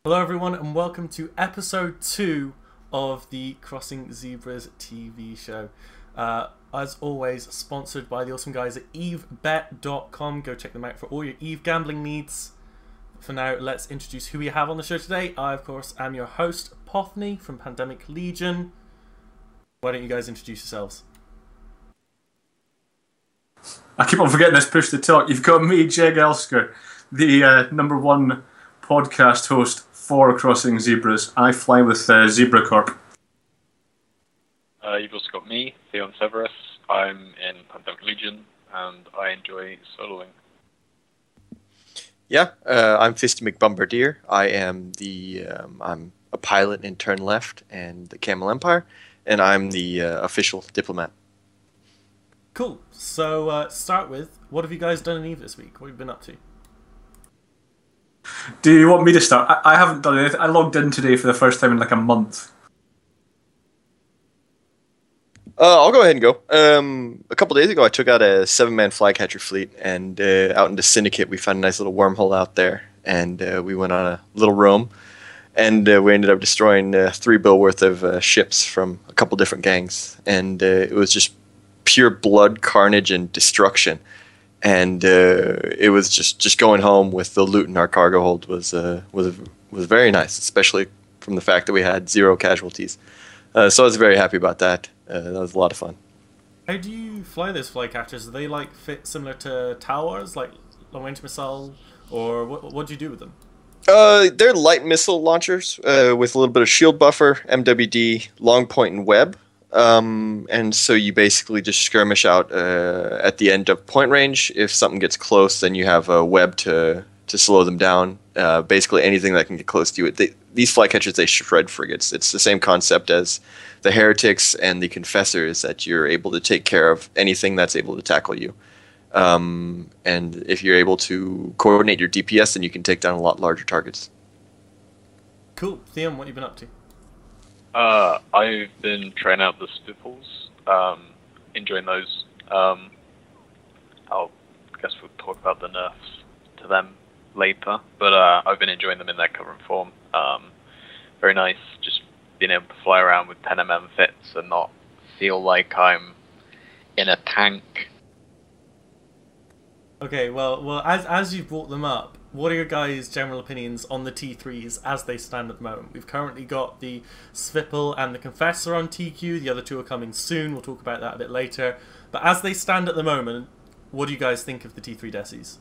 Hello everyone and welcome to episode 2 of the Crossing Zebras TV show. As always, sponsored by the awesome guys at evebet.com. Go check them out for all your Eve gambling needs. For now, let's introduce who we have on the show today. I, of course, am your host, Apothne from Pandemic Legion. Why don't you guys introduce yourselves? I keep on forgetting this push to talk. You've got me, Jeg Elsker, the #1 podcast host for Crossing Zebras. I fly with Zebra Corp. You've also got me, Theon Severasse. I'm in Pandemic Legion, and I enjoy soloing. Yeah, I'm FistyMcBumBadier. I am I'm a pilot in Turn Left and the Camel Empire, and I'm the official diplomat. Cool. So, start with, what have you guys done in Eve this week? What have you been up to? Do you want me to start? I haven't done anything. I logged in today for the first time in like a month. I'll go ahead and go. A couple days ago, I took out a 7-man flycatcher fleet, and out into Syndicate, we found a nice little wormhole out there, and we went on a little roam, and we ended up destroying 3 bill worth of ships from a couple different gangs, and it was just pure blood, carnage, and destruction. And it was just going home with the loot in our cargo hold was very nice, especially from the fact that we had 0 casualties. So I was very happy about that. That was a lot of fun. How do you fly those flycatchers? Do they like fit similar to towers, like long-range missile, or what do you do with them? They're light missile launchers with a little bit of shield buffer, MWD, long point, and web. And so you basically just skirmish out at the end of point range. If something gets close, then you have a web to slow them down. Basically anything that can get close to you. These flycatchers, they shred frigates. It's the same concept as the heretics and the confessors, that you're able to take care of anything that's able to tackle you. And if you're able to coordinate your DPS, then you can take down a lot larger targets. Cool. Theon, what have you been up to? I've been trying out the Svipuls, enjoying those. I guess we'll talk about the nerfs to them later, but I've been enjoying them in their current form. Very nice, just being able to fly around with 10mm fits and not feel like I'm in a tank. Okay, well, as you've brought them up, what are your guys' general opinions on the T3s as they stand at the moment? We've currently got the Svipul and the Confessor on TQ. The other 2 are coming soon. We'll talk about that a bit later. But as they stand at the moment, what do you guys think of the T3 Desis?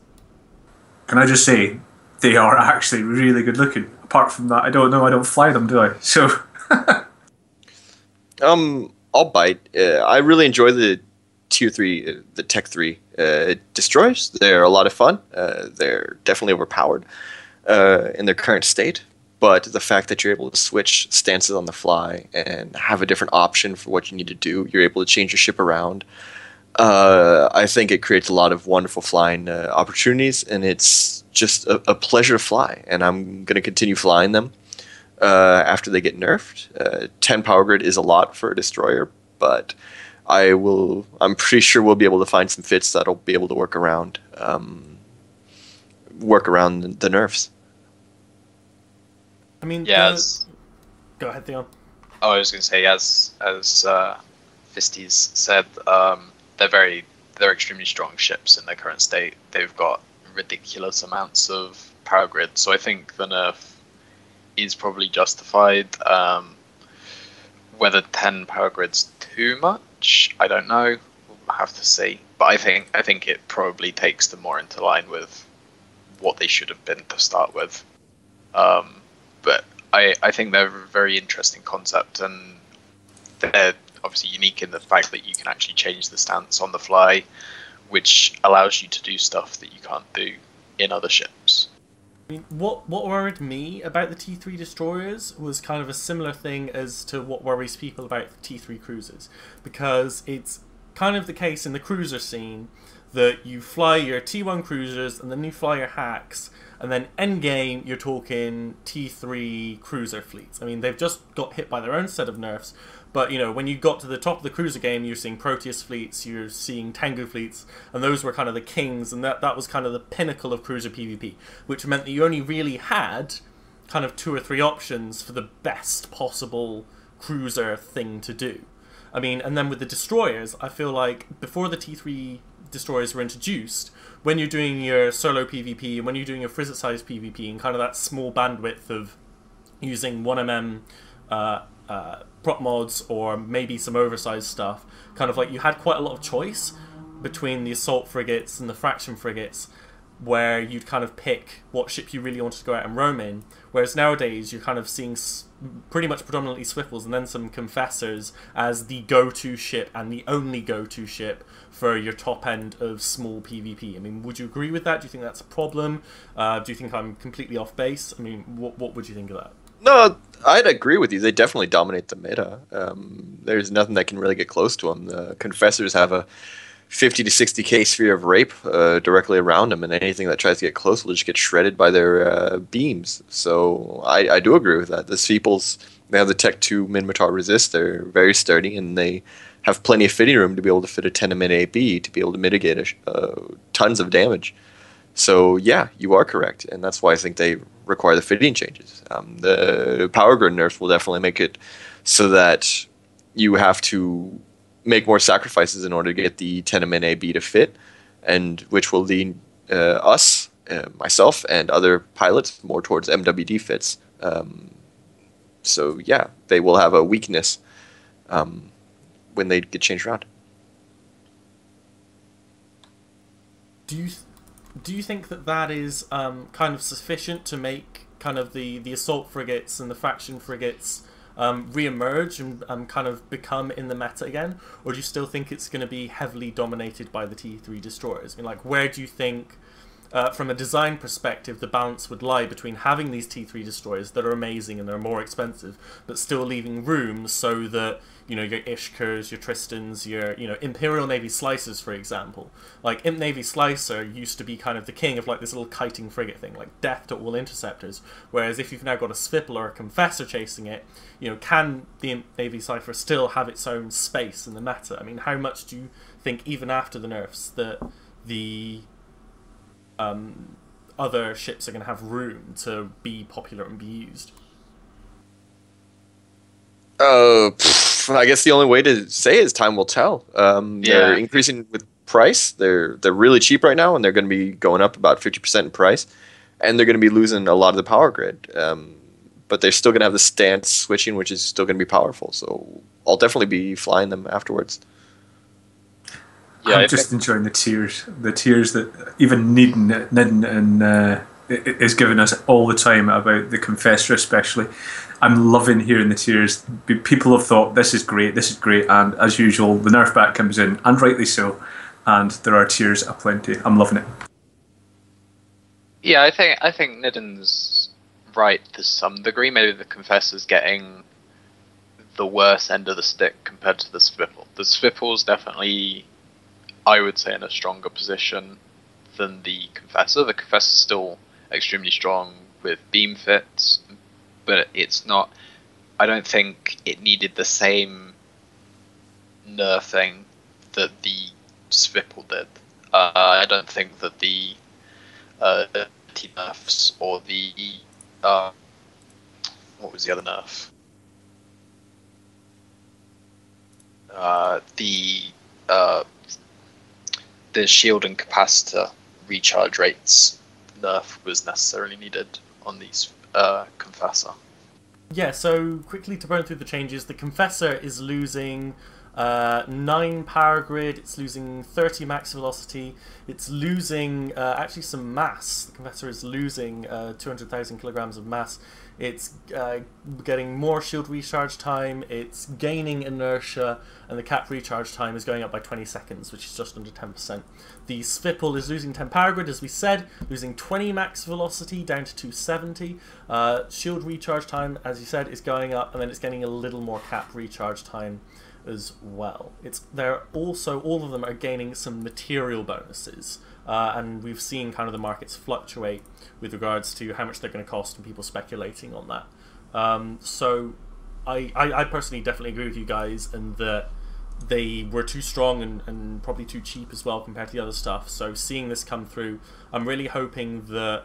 Can I just say, they are actually really good looking. Apart from that, I don't know. I don't fly them, do I? So, I'll bite. I really enjoy the Tier 3, the Tech 3 destroyers. They're a lot of fun. They're definitely overpowered in their current state, but the fact that you're able to switch stances on the fly and have a different option for what you need to do, you're able to change your ship around. I think it creates a lot of wonderful flying opportunities, and it's just a pleasure to fly, and I'm going to continue flying them after they get nerfed. 10 power grid is a lot for a destroyer, but I'm pretty sure we'll be able to find some fits that'll be able to work around the nerfs. I mean, Yeah. Go ahead, Theon. I was going to say, as Fisty's said, they're extremely strong ships in their current state. They've got ridiculous amounts of power grid, so I think the nerf is probably justified. Whether 10 power grid's too much, I don't know. We'll have to see. But I think it probably takes them more into line with what they should have been to start with. But I think they're a very interesting concept, and they're obviously unique in the fact that you can actually change the stance on the fly, which allows you to do stuff that you can't do in other ships. I mean, what worried me about the T3 destroyers was kind of a similar thing as to what worries people about the T3 cruisers, because it's kind of the case in the cruiser scene that you fly your T1 cruisers and then you fly your hacks, and then endgame you're talking T3 cruiser fleets. I mean, they've just got hit by their own set of nerfs, but, you know, when you got to the top of the cruiser game, you're seeing Proteus fleets, you're seeing Tengu fleets, and those were kind of the kings, and that was kind of the pinnacle of cruiser PvP, which meant that you only really had kind of 2 or 3 options for the best possible cruiser thing to do. I mean, and then with the destroyers, I feel like before the T3 destroyers were introduced, when you're doing your solo PvP and when you're doing your Frizzit-sized PvP and kind of that small bandwidth of using 1mm prop mods or maybe some oversized stuff, kind of like you had quite a lot of choice between the assault frigates and the fraction frigates, where you'd kind of pick what ship you really wanted to go out and roam in. Whereas nowadays you're kind of seeing pretty much predominantly Swiftles and then some Confessors as the go-to ship and the only go-to ship for your top end of small PvP. I mean, would you agree with that? Do you think that's a problem? Do you think I'm completely off base? I mean, what would you think of that? No, I'd agree with you. They definitely dominate the meta. There's nothing that can really get close to them. The Confessors have a 50 to 60k sphere of rape directly around them, and anything that tries to get close will just get shredded by their beams. So I do agree with that. The Svipuls, they have the Tech 2 Minmatar resist. They're very sturdy, and they have plenty of fitting room to be able to fit a 10-min AB to be able to mitigate tons of damage. So yeah, you are correct, and that's why I think they require the fitting changes. The power grid nerfs will definitely make it so that you have to make more sacrifices in order to get the 10-min AB to fit, and which will lead us, myself, and other pilots more towards MWD fits. So yeah, they will have a weakness when they get changed around. Do you think that is kind of sufficient to make kind of the assault frigates and the faction frigates re-emerge and kind of become in the meta again? Or do you still think it's going to be heavily dominated by the T3 destroyers? I mean, like, where do you think, from a design perspective, the balance would lie between having these T3 destroyers that are amazing and they're more expensive, but still leaving room so that, you know, your Ishkars, your Tristans, your, you know, Imperial Navy Slicers, for example. Like, Imp Navy Slicer used to be kind of the king of, like, this little kiting frigate thing, like death to all interceptors, whereas if you've now got a Svipul or a Confessor chasing it, you know, can the Imp Navy Slicer still have its own space in the meta? I mean, how much do you think, even after the nerfs, that the other ships are going to have room to be popular and be used? I guess the only way to say is time will tell. They're increasing with price. They're really cheap right now, and they're going to be going up about 50% in price, and they're going to be losing a lot of the power grid. But they're still going to have the stance switching, which is still going to be powerful. So I'll definitely be flying them afterwards. Yeah, I'm just enjoying the tiers that even Nidden is giving us all the time about the Confessor especially. I'm loving hearing the tiers. People have thought, this is great, and as usual, the nerf back comes in, and rightly so, and there are tiers aplenty. I'm loving it. Yeah, I think Nidden's right to some degree. Maybe the Confessor's getting the worst end of the stick compared to the Svipul. The Svipul's definitely, I would say, in a stronger position than the Confessor. The Confessor's still extremely strong with beam fits, but it's not. I don't think it needed the same nerfing that the Svipul did. I don't think that the T-nerfs or the what was the other nerf? The shield and capacitor recharge rates nerf was necessarily needed on these Confessor. Yeah, so quickly to burn through the changes, the Confessor is losing 9 power grid, it's losing 30 max velocity, it's losing actually some mass. The Confessor is losing 200,000 kilograms of mass. It's getting more shield recharge time, it's gaining inertia, and the cap recharge time is going up by 20 seconds, which is just under 10%. The Svipul is losing 10 power grid, as we said, losing 20 max velocity down to 270. Shield recharge time, as you said, is going up, and then it's getting a little more cap recharge time as well. They're also, all of them are gaining some material bonuses. And we've seen kind of the markets fluctuate with regards to how much they're going to cost and people speculating on that. So I personally definitely agree with you guys in that they were too strong and probably too cheap as well compared to the other stuff. So seeing this come through, I'm really hoping that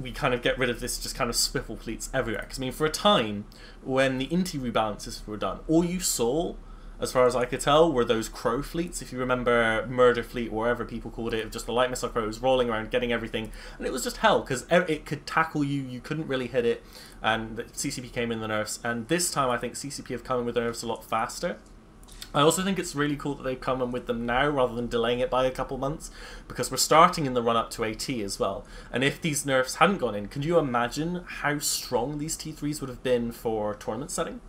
we kind of get rid of this just kind of Svipul fleets everywhere. Because, I mean, for a time, when the Inti rebalances were done, all you saw, as far as I could tell, were those crow fleets. If you remember Murder Fleet, or whatever people called it, just the light missile crows rolling around, getting everything. And it was just hell, because it could tackle you, you couldn't really hit it, and the CCP came in the nerfs. And this time, I think CCP have come in with the nerfs a lot faster. I also think it's really cool that they've come in with them now rather than delaying it by a couple months, because we're starting in the run-up to AT as well. And if these nerfs hadn't gone in, can you imagine how strong these T3s would have been for tournament setting?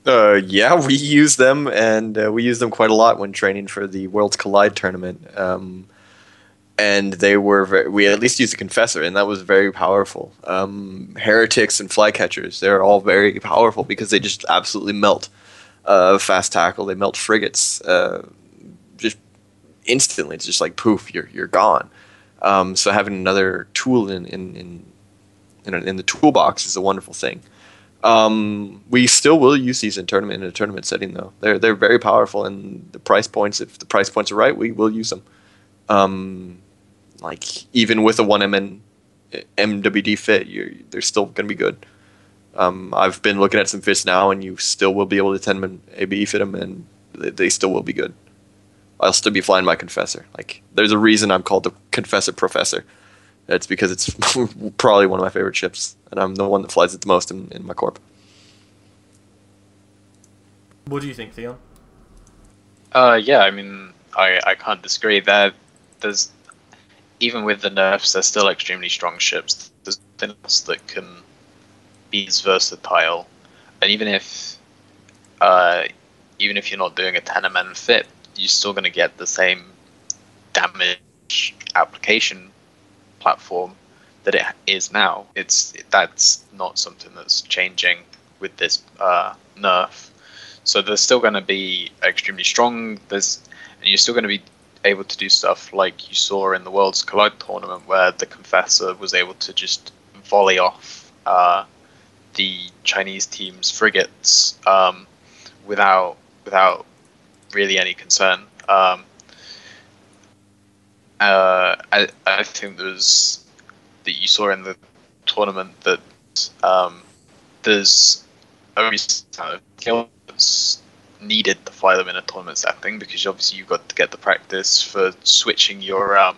Yeah, we use them, and we use them quite a lot when training for the Worlds Collide tournament. And they were we at least used the Confessor, and that was very powerful. Heretics and Flycatchers, they're all very powerful because they just absolutely melt. Fast tackle, they melt frigates just instantly. It's just like poof, you're gone. So having another tool in the toolbox is a wonderful thing. We still will use these in a tournament setting though. They're very powerful, and the price points, if the price points are right, we will use them. Like even with a 1 MWD fit, they're still going to be good. I've been looking at some fits now, and you still will be able to 10-man ABE fit them, and they still will be good. I'll still be flying my Confessor. Like, there's a reason I'm called the Confessor Professor. It's because it's probably one of my favorite ships, and I'm the one that flies it the most in my corp. What do you think, Theon? Yeah, I mean, I can't disagree. There's even with the nerfs, they're still extremely strong ships. There's nothing else that can be as versatile, and even if you're not doing a 10-man fit, you're still going to get the same damage application platform that it is now. That's not something that's changing with this nerf. So they're still going to be extremely strong. And you're still going to be able to do stuff like you saw in the Worlds Collide tournament, where the Confessor was able to just volley off the Chinese team's frigates without really any concern. I think that you saw in the tournament that there's only skills needed to fly them in a tournament setting, because obviously you've got to get the practice for switching your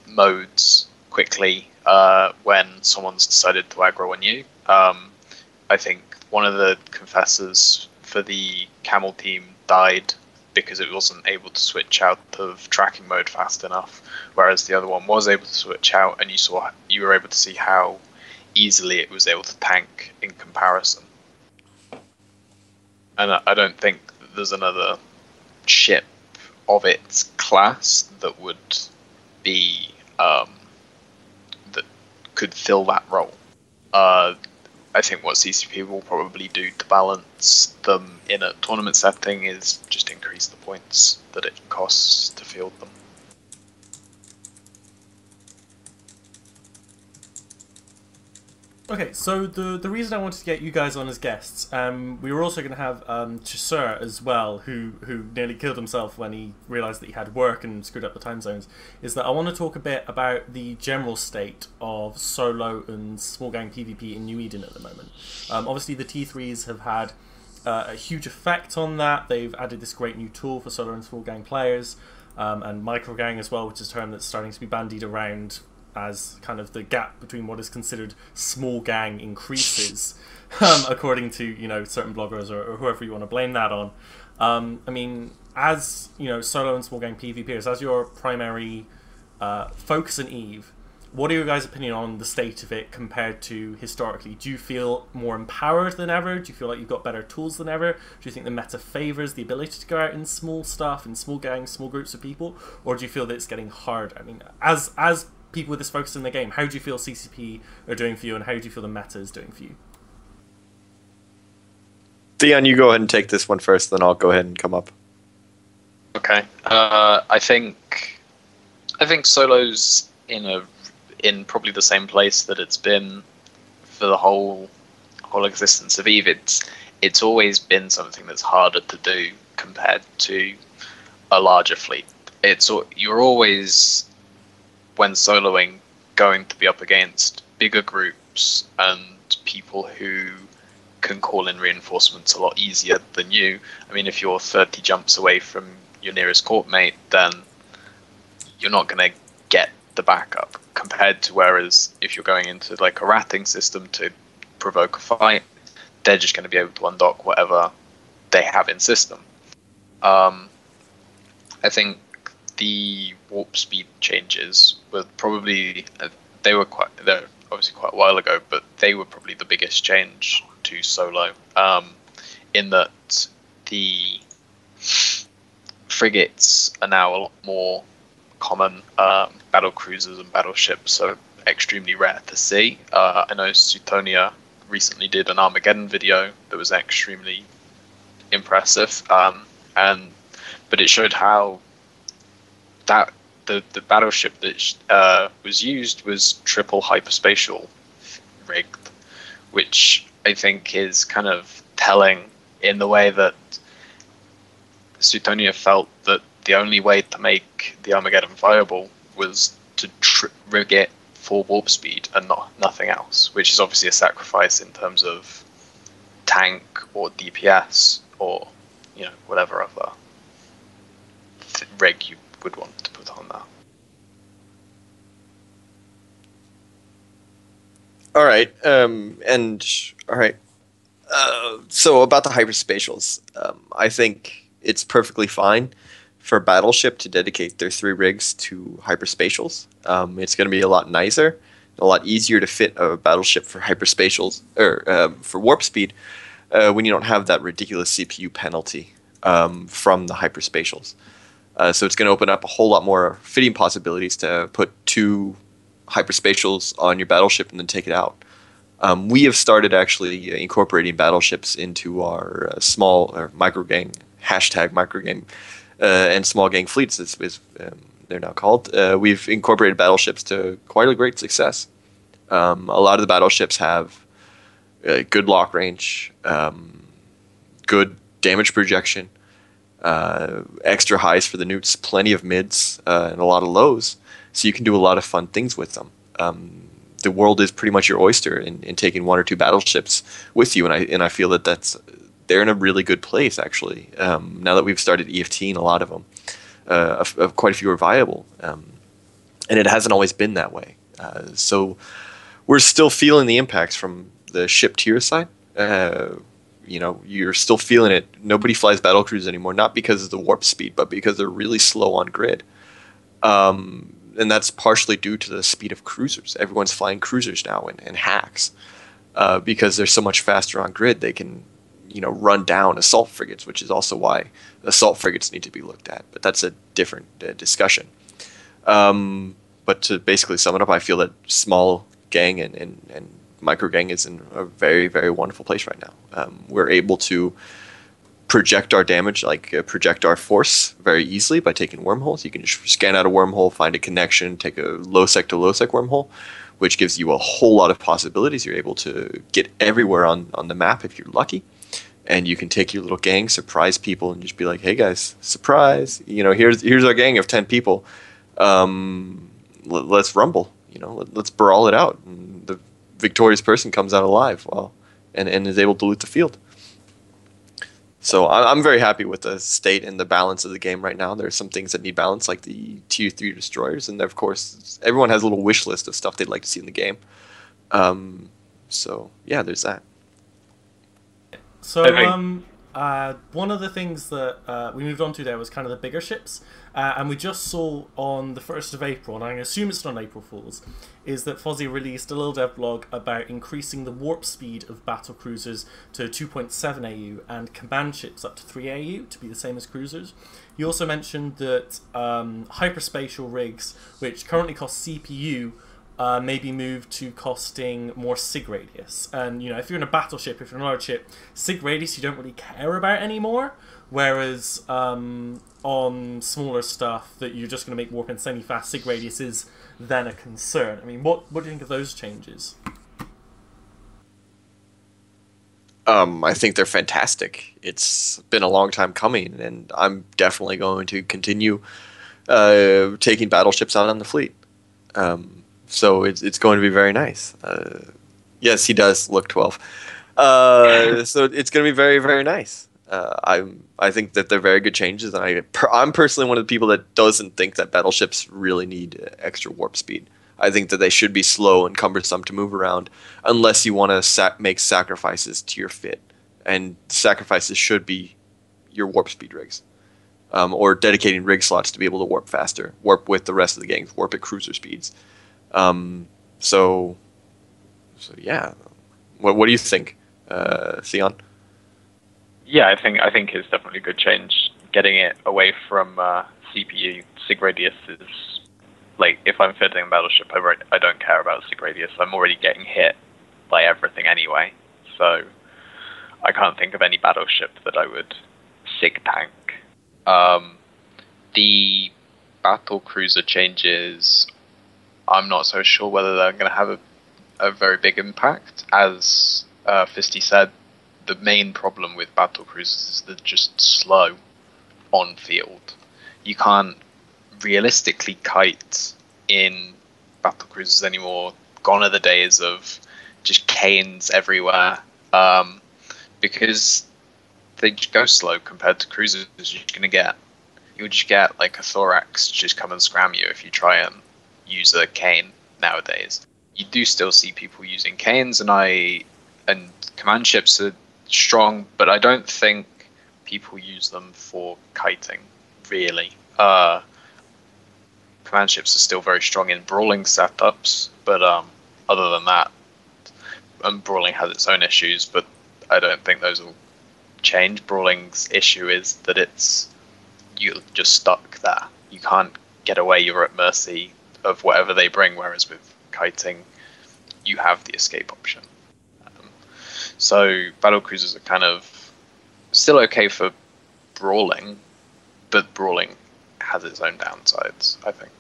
modes quickly when someone's decided to aggro on you. I think one of the Confessors for the Camel team died because it wasn't able to switch out of tracking mode fast enough, whereas the other one was able to switch out, and you were able to see how easily it was able to tank in comparison. And I don't think there's another ship of its class that would be that could fill that role. I think what CCP will probably do to balance them in a tournament setting is just increase the points that it costs to field them. Okay, so the reason I wanted to get you guys on as guests, we were also going to have Chasseur as well, who nearly killed himself when he realised that he had work and screwed up the time zones, is that I want to talk a bit about the general state of solo and small gang PvP in New Eden at the moment. Obviously the T3s have had a huge effect on that. They've added this great new tool for solo and small gang players, and micro gang as well, which is a term that's starting to be bandied around as kind of the gap between what is considered small gang increases, according to certain bloggers or whoever you want to blame that on. I mean, as solo and small gang PvPers, as your primary focus in EVE, what are your guys' opinion on the state of it compared to historically? Do you feel more empowered than ever? Do you feel like you've got better tools than ever? Do you think the meta favours the ability to go out in small stuff, in small gangs, small groups of people? Or do you feel that it's getting harder? I mean, as people with this focus in the game, how do you feel CCP are doing for you, and how do you feel the meta is doing for you? Theon, you go ahead and take this one first, then I'll go ahead and come up. Okay. I think solo's in probably the same place that it's been for the whole existence of EVE. It's always been something that's harder to do compared to a larger fleet. You're always, when soloing, going to be up against bigger groups and people who can call in reinforcements a lot easier than you. I mean, if you're 30 jumps away from your nearest court mate, then you're not going to get the backup, compared to whereas if you're going into like a ratting system to provoke a fight, they're just going to be able to undock whatever they have in system. I think the warp speed changes were probably they're obviously quite a while ago, but they were probably the biggest change to solo, in that the frigates are now a lot more common. Battle cruisers and battleships are extremely rare to see. I know Suetonia recently did an Armageddon video that was extremely impressive, but it showed how that the battleship that was used was triple hyperspatial rigged, which I think is kind of telling in the way that Suetonia felt that the only way to make the Armageddon viable was to rig it for warp speed and nothing else, which is obviously a sacrifice in terms of tank or DPS or whatever other rig you would want to put on that. All right, so about the hyperspatials, I think it's perfectly fine for a battleship to dedicate their 3 rigs to hyperspatials. It's going to be a lot nicer, a lot easier to fit a battleship for hyperspatials or for warp speed when you don't have that ridiculous CPU penalty from the hyperspatials. So it's going to open up a whole lot more fitting possibilities to put 2 hyperspatials on your battleship and then take it out. We have started actually incorporating battleships into our small or microgang, #microgang, and small gang fleets, as they're now called. We've incorporated battleships to quite a great success. A lot of the battleships have good lock range, good damage projection, extra highs for the newts, plenty of mids, and a lot of lows, so you can do a lot of fun things with them. The world is pretty much your oyster in taking 1 or 2 battleships with you, and I feel that they're in a really good place, actually. Now that we've started EFTing a lot of them, quite a few are viable, and it hasn't always been that way. So we're still feeling the impacts from the ship tier side. You're still feeling it. Nobody flies battlecruisers anymore, not because of the warp speed, but because they're really slow on grid. And that's partially due to the speed of cruisers. Everyone's flying cruisers now and hacks because they're so much faster on grid. They can, run down assault frigates, which is also why assault frigates need to be looked at. But that's a different discussion. But to basically sum it up, I feel that small gang and micro gang is in a very, very wonderful place right now. We're able to project our damage, project our force very easily by taking wormholes. You can just scan out a wormhole, find a connection, take a low-sec to low-sec wormhole, which gives you a whole lot of possibilities. You're able to get everywhere on the map if you're lucky, and you can take your little gang, surprise people, and just be like, hey guys, surprise, here's our gang of 10 people. Let's rumble, let's brawl it out. And the victorious person comes out alive and is able to loot the field. So I'm very happy with the state and the balance of the game right now. There are some things that need balance, like the Tier 3 destroyers, and of course, everyone has a little wish list of stuff they'd like to see in the game. So yeah, there's that. So one of the things that we moved on to there was kind of the bigger ships, and we just saw on the 1st of April, and I assume it's not on April Fool's, is that Fozzie released a little devlog about increasing the warp speed of battle cruisers to 2.7 AU and command ships up to 3 AU to be the same as cruisers. He also mentioned that hyperspatial rigs, which currently cost CPU, may be moved to costing more sig radius. And if you're in a battleship, if you're in a large ship, sig radius you don't really care about anymore. Whereas on smaller stuff that you're just going to make warp and semi-fast, sig radius is then a concern. I mean, what do you think of those changes? I think they're fantastic. It's been a long time coming, and I'm definitely going to continue taking battleships out on the fleet. So it's going to be very nice. Yes, he does look 12. So it's going to be very, very nice. I think that they're very good changes, and I'm personally one of the people that doesn't think that battleships really need extra warp speed. I think that they should be slow and cumbersome to move around, unless you want to make sacrifices to your fit, and sacrifices should be your warp speed rigs, or dedicating rig slots to be able to warp faster, warp with the rest of the gangs, warp at cruiser speeds. So yeah, what do you think, Theon? Yeah, I think it's definitely a good change. Getting it away from CPU. Sig radius is like, if I'm fitting a battleship, I don't care about sig radius. I'm already getting hit by everything anyway, so I can't think of any battleship that I would sig tank. The battle cruiser changes, I'm not so sure whether they're going to have a very big impact. As Fisty said, the main problem with battle cruisers is they're just slow on field. You can't realistically kite in battle cruisers anymore. Gone are the days of just canes everywhere, because they just go slow compared to cruisers. You'll just get like a thorax just come and scram you if you try and use a cane nowadays. You do still see people using canes, and command ships are strong, but I don't think people use them for kiting, really. Command ships are still very strong in brawling setups, but other than that, brawling has its own issues, but I don't think those will change. Brawling's issue is that you're just stuck there. You can't get away, you're at mercy of whatever they bring, whereas with kiting, you have the escape option. So battle cruisers are kind of still okay for brawling, but brawling has its own downsides, I think.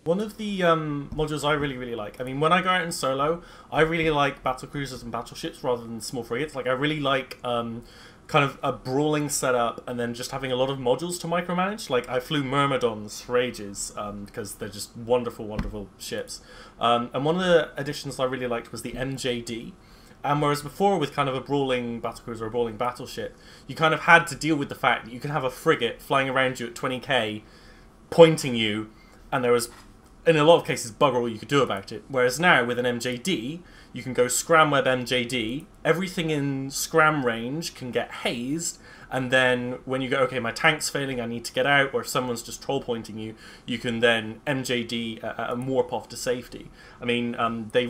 One of the modules I really, really like, I mean, when I go out in solo, I really like battle cruisers and battleships rather than small frigates. Like, I really like kind of a brawling setup and then just having a lot of modules to micromanage. Like, I flew Myrmidons for ages because they're just wonderful, wonderful ships. And one of the additions I really liked was the MJD. And whereas before, with kind of a brawling battlecruiser or a brawling battleship, you kind of had to deal with the fact that you can have a frigate flying around you at 20k, pointing you, and there was, in a lot of cases, bugger all you could do about it. Whereas now, with an MJD, you can go scram web MJD, everything in scram range can get hazed, and then when you go, okay, my tank's failing, I need to get out, or if someone's just troll pointing you, you can then MJD and warp off to safety. I mean, they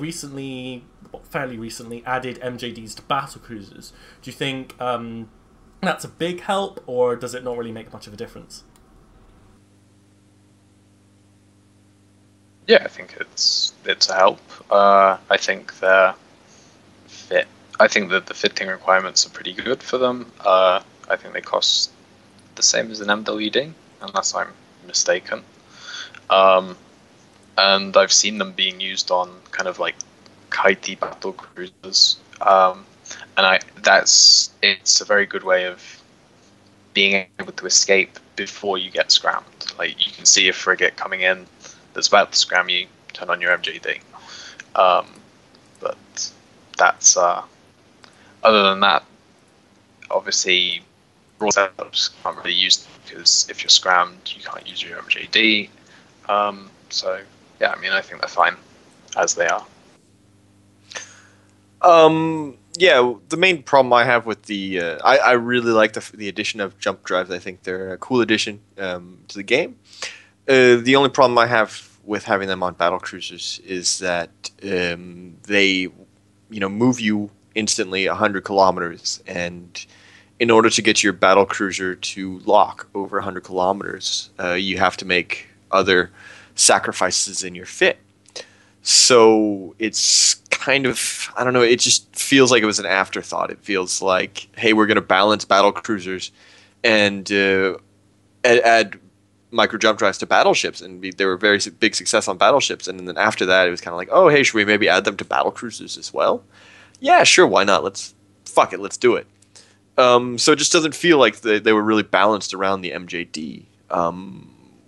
fairly recently, added MJDs to battle cruisers. Do you think that's a big help, or does it not really make much of a difference? Yeah, I think it's a help. I think they're fit. I think that the fitting requirements are pretty good for them. I think they cost the same as an MWD, unless I'm mistaken. And I've seen them being used on kind of like kitey battle cruisers. And it's a very good way of being able to escape before you get scrammed. Like, you can see a frigate coming in that's about to scram you, turn on your MJD. But that's other than that, obviously raw setups can't really use them, because if you're scrammed, you can't use your MJD. So yeah, I mean, I think they're fine as they are. Yeah, the main problem I have with I really like the addition of jump drives. I think they're a cool addition to the game. The only problem I have with having them on battle cruisers is that they, move you instantly 100 kilometers, and in order to get your battle cruiser to lock over 100 kilometers, you have to make other sacrifices in your fit. So it's kind of, I don't know, it just feels like it was an afterthought. It feels like, hey, we're going to balance battle cruisers and add micro jump drives to battleships, and they were very big success on battleships. And then after that, it was kind of like, oh, hey, should we maybe add them to battle cruisers as well? Yeah, sure, why not? Let's do it. So it just doesn't feel like they were really balanced around the MJD.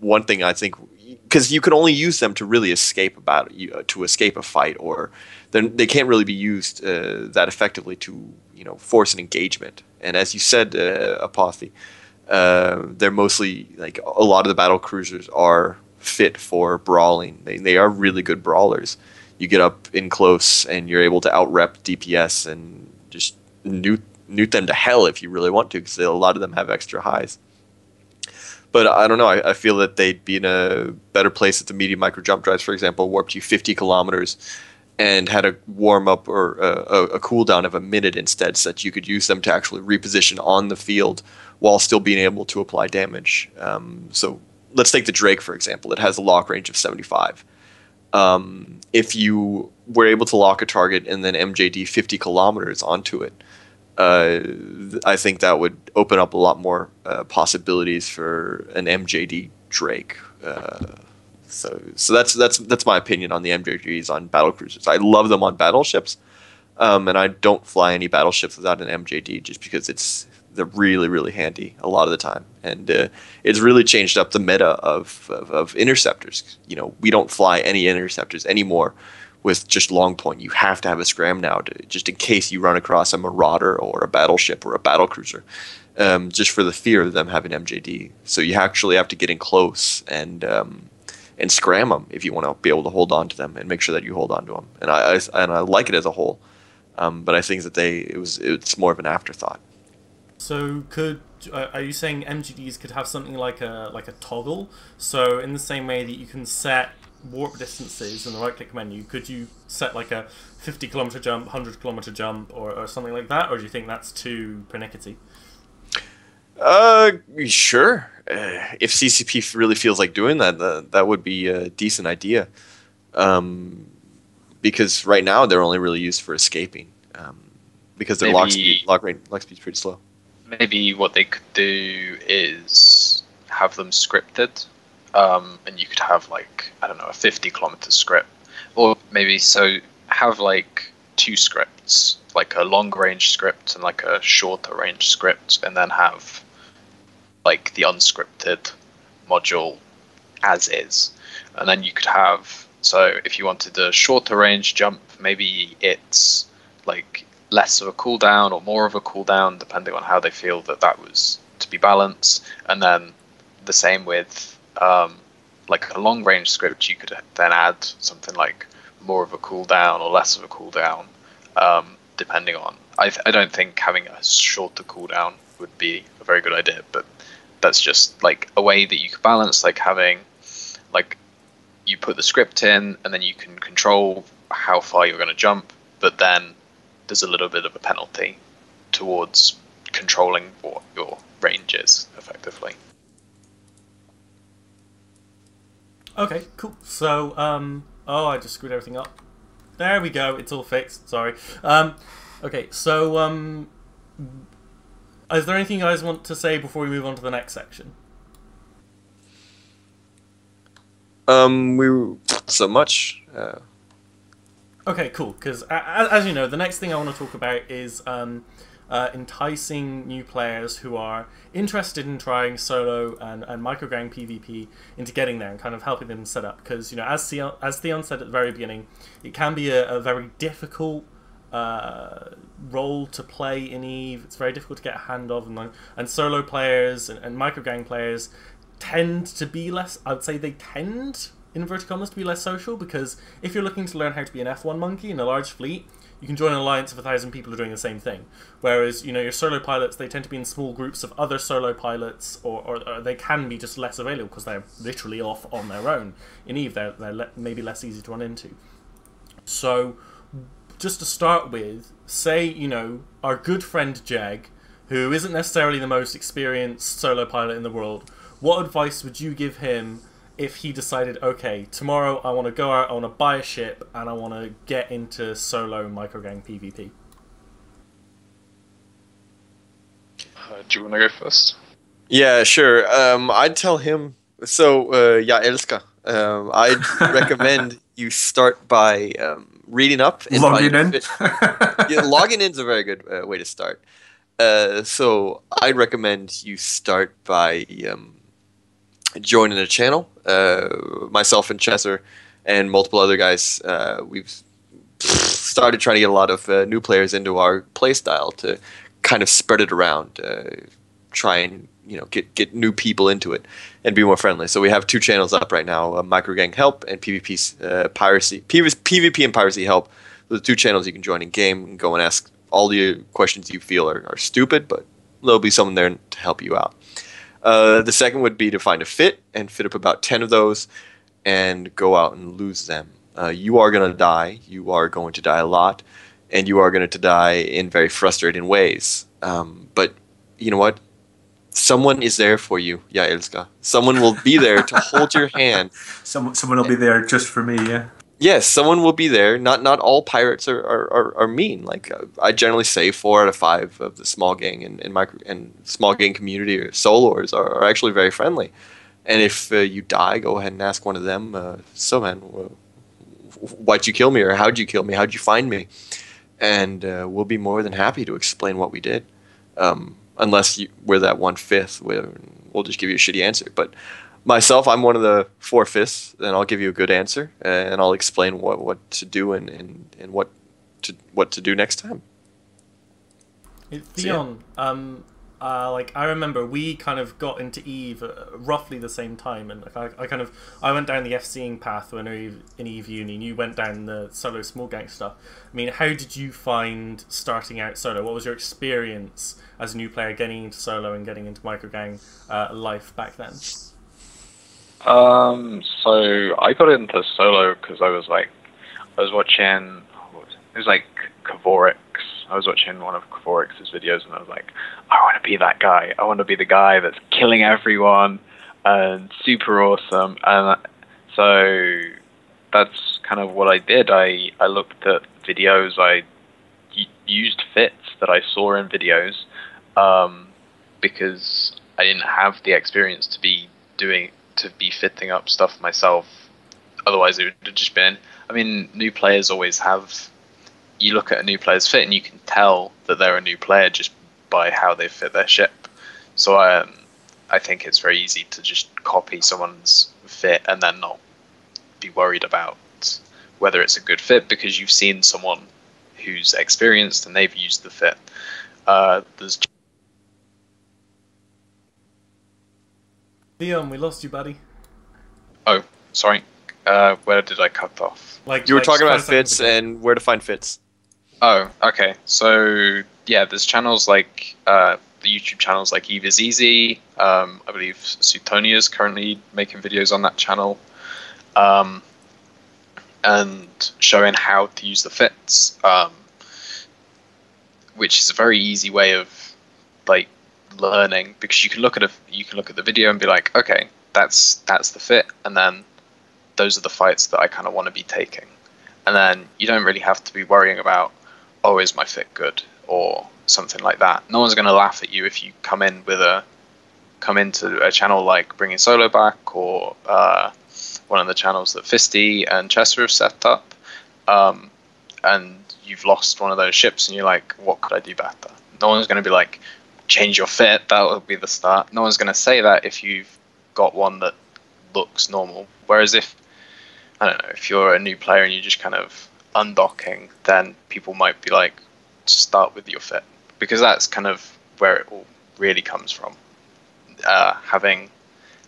One thing I think, because you can only use them to really escape to escape a fight, or then they can't really be used that effectively to force an engagement. And as you said, Apothne, they're mostly like a lot of the battle cruisers are fit for brawling. They are really good brawlers. You get up in close and you're able to outrep DPS and just newt them to hell if you really want to, because a lot of them have extra highs. But I don't know. I feel that they'd be in a better place if the medium micro jump drives, for example, warped you 50 kilometers and had a warm up or a cooldown of a minute instead, so that you could use them to actually reposition on the field while still being able to apply damage. So let's take the Drake, for example. It has a lock range of 75. If you were able to lock a target and then MJD 50 kilometers onto it, I think that would open up a lot more possibilities for an MJD Drake. So that's my opinion on the MJDs on battlecruisers. I love them on battleships, and I don't fly any battleships without an MJD, just because they're really, really handy a lot of the time, and it's really changed up the meta of interceptors. We don't fly any interceptors anymore with just long point. You have to have a scram now, just in case you run across a marauder or a battleship or a battlecruiser, just for the fear of them having MJD. So you actually have to get in close and scram them if you want to be able to hold on to them and make sure that you hold on to them. And I like it as a whole, but I think that it's more of an afterthought. So are you saying MGDs could have something like a toggle? So in the same way that you can set warp distances in the right-click menu, could you set like a 50-kilometer jump, 100-kilometer jump, or something like that? Or do you think that's too pernickety? Sure. If CCP really feels like doing that, that would be a decent idea. Because right now they're only really used for escaping. Because their lock speed's pretty slow. Maybe what they could do is have them scripted, and you could have like, I don't know, a 50-kilometer script, or maybe have like two scripts, like a long-range script and like a shorter-range script, and then have like the unscripted module as is. And then you could have, so if you wanted a shorter-range jump, maybe it's like less of a cooldown or more of a cooldown, depending on how they feel that was to be balanced. And then the same with like a long range script, you could then add something like more of a cooldown or less of a cooldown, depending on. I don't think having a shorter cooldown would be a very good idea, but that's just like a way that you could balance, like having like you put the script in and then you can control how far you're going to jump, but then there's a little bit of a penalty towards controlling what your range is effectively. Okay, cool. So, I just screwed everything up. There we go. It's all fixed. Sorry. Okay, so, is there anything you guys want to say before we move on to the next section? So much. Okay, cool. Because as you know, the next thing I want to talk about is enticing new players who are interested in trying solo and microgang PvP into getting there and kind of helping them set up. Because as Theon said at the very beginning, it can be a very difficult role to play in EVE. It's very difficult to get a hand of, and solo players and microgang players tend to be less. I would say they tend, in inverted commas, to be less social, because if you're looking to learn how to be an F1 monkey in a large fleet, you can join an alliance of 1,000 people who are doing the same thing. Whereas, your solo pilots, they tend to be in small groups of other solo pilots, or they can be just less available because they're literally off on their own. In EVE, they're maybe less easy to run into. So, just to start with, say, our good friend Jeg, who isn't necessarily the most experienced solo pilot in the world, what advice would you give him if he decided, okay, tomorrow I want to go out, I want to buy a ship, and I want to get into solo microgang PvP? Do you want to go first? Yeah, sure. I'd tell him, Jeg Elsker. I'd recommend you start by reading up. And logging in? Yeah, logging in is a very good way to start. So I'd recommend you start by joining the channel. Myself and Chesser and multiple other guys, we've started trying to get a lot of new players into our playstyle to kind of spread it around, try and get new people into it and be more friendly. So we have 2 channels up right now: Microgang Help and PvP Piracy. PvP and Piracy Help. The 2 channels you can join in game and go and ask all the questions you feel are stupid, but there'll be someone there to help you out. The second would be to find a fit and fit up about 10 of those and go out and lose them. You are going to die. You are going to die a lot, and you are going to die in very frustrating ways. But you know what? Someone is there for you, Jeg Elsker. Someone will be there to hold your hand. Someone will be there just for me, yeah. Yes, someone will be there. Not all pirates are mean. Like I generally say, 4 out of 5 of the small gang and small gang community or soloers are actually very friendly. And if you die, go ahead and ask one of them. So man, why'd you kill me, or how'd you kill me? How'd you find me? And we'll be more than happy to explain what we did. Unless we're that 1/5, we'll just give you a shitty answer. But myself, I'm one of the 4/5, and I'll give you a good answer, and I'll explain what to do and what to do next time. Theon, like I remember we kind of got into Eve at roughly the same time, and like I went down the FCing path when in Eve Uni, and you went down the solo small gang stuff. I mean, how did you find starting out solo? What was your experience as a new player getting into solo and getting into microgang life back then? So I got into solo because I was watching, it was like Kavorix. I was watching one of Kavorix's videos, and I was like, I want to be that guy. I want to be the guy that's killing everyone and super awesome. And so that's kind of what I did. I looked at videos. I used fits that I saw in videos because I didn't have the experience to be fitting up stuff myself. Otherwise, it would have just been. I mean, new players always have. You look at a new player's fit, and you can tell that they're a new player just by how they fit their ship. So I think it's very easy to just copy someone's fit and then not be worried about whether it's a good fit because you've seen someone who's experienced and they've used the fit. Theon, we lost you, buddy. Oh, sorry. Where did I cut off? You were talking about fits and where to find fits. Oh, okay. So yeah, there's channels like the YouTube channels like Eve is Easy. I believe Sutonia is currently making videos on that channel, and showing how to use the fits, which is a very easy way of like learning because you can look at the video and be like, okay, that's the fit, and then those are the fights that I kind of want to be taking, and then you don't really have to be worrying about, oh, is my fit good or something like that. No one's going to laugh at you if you come into a channel like Bringing Solo Back or one of the channels that Fisty and Chester have set up, and you've lost one of those ships and you're like, what could I do better? No one's going to be like, change your fit, that will be the start. No one's going to say that if you've got one that looks normal. Whereas if, I don't know, if you're a new player and you're just kind of undocking, then people might be like, start with your fit, because that's kind of where it all really comes from.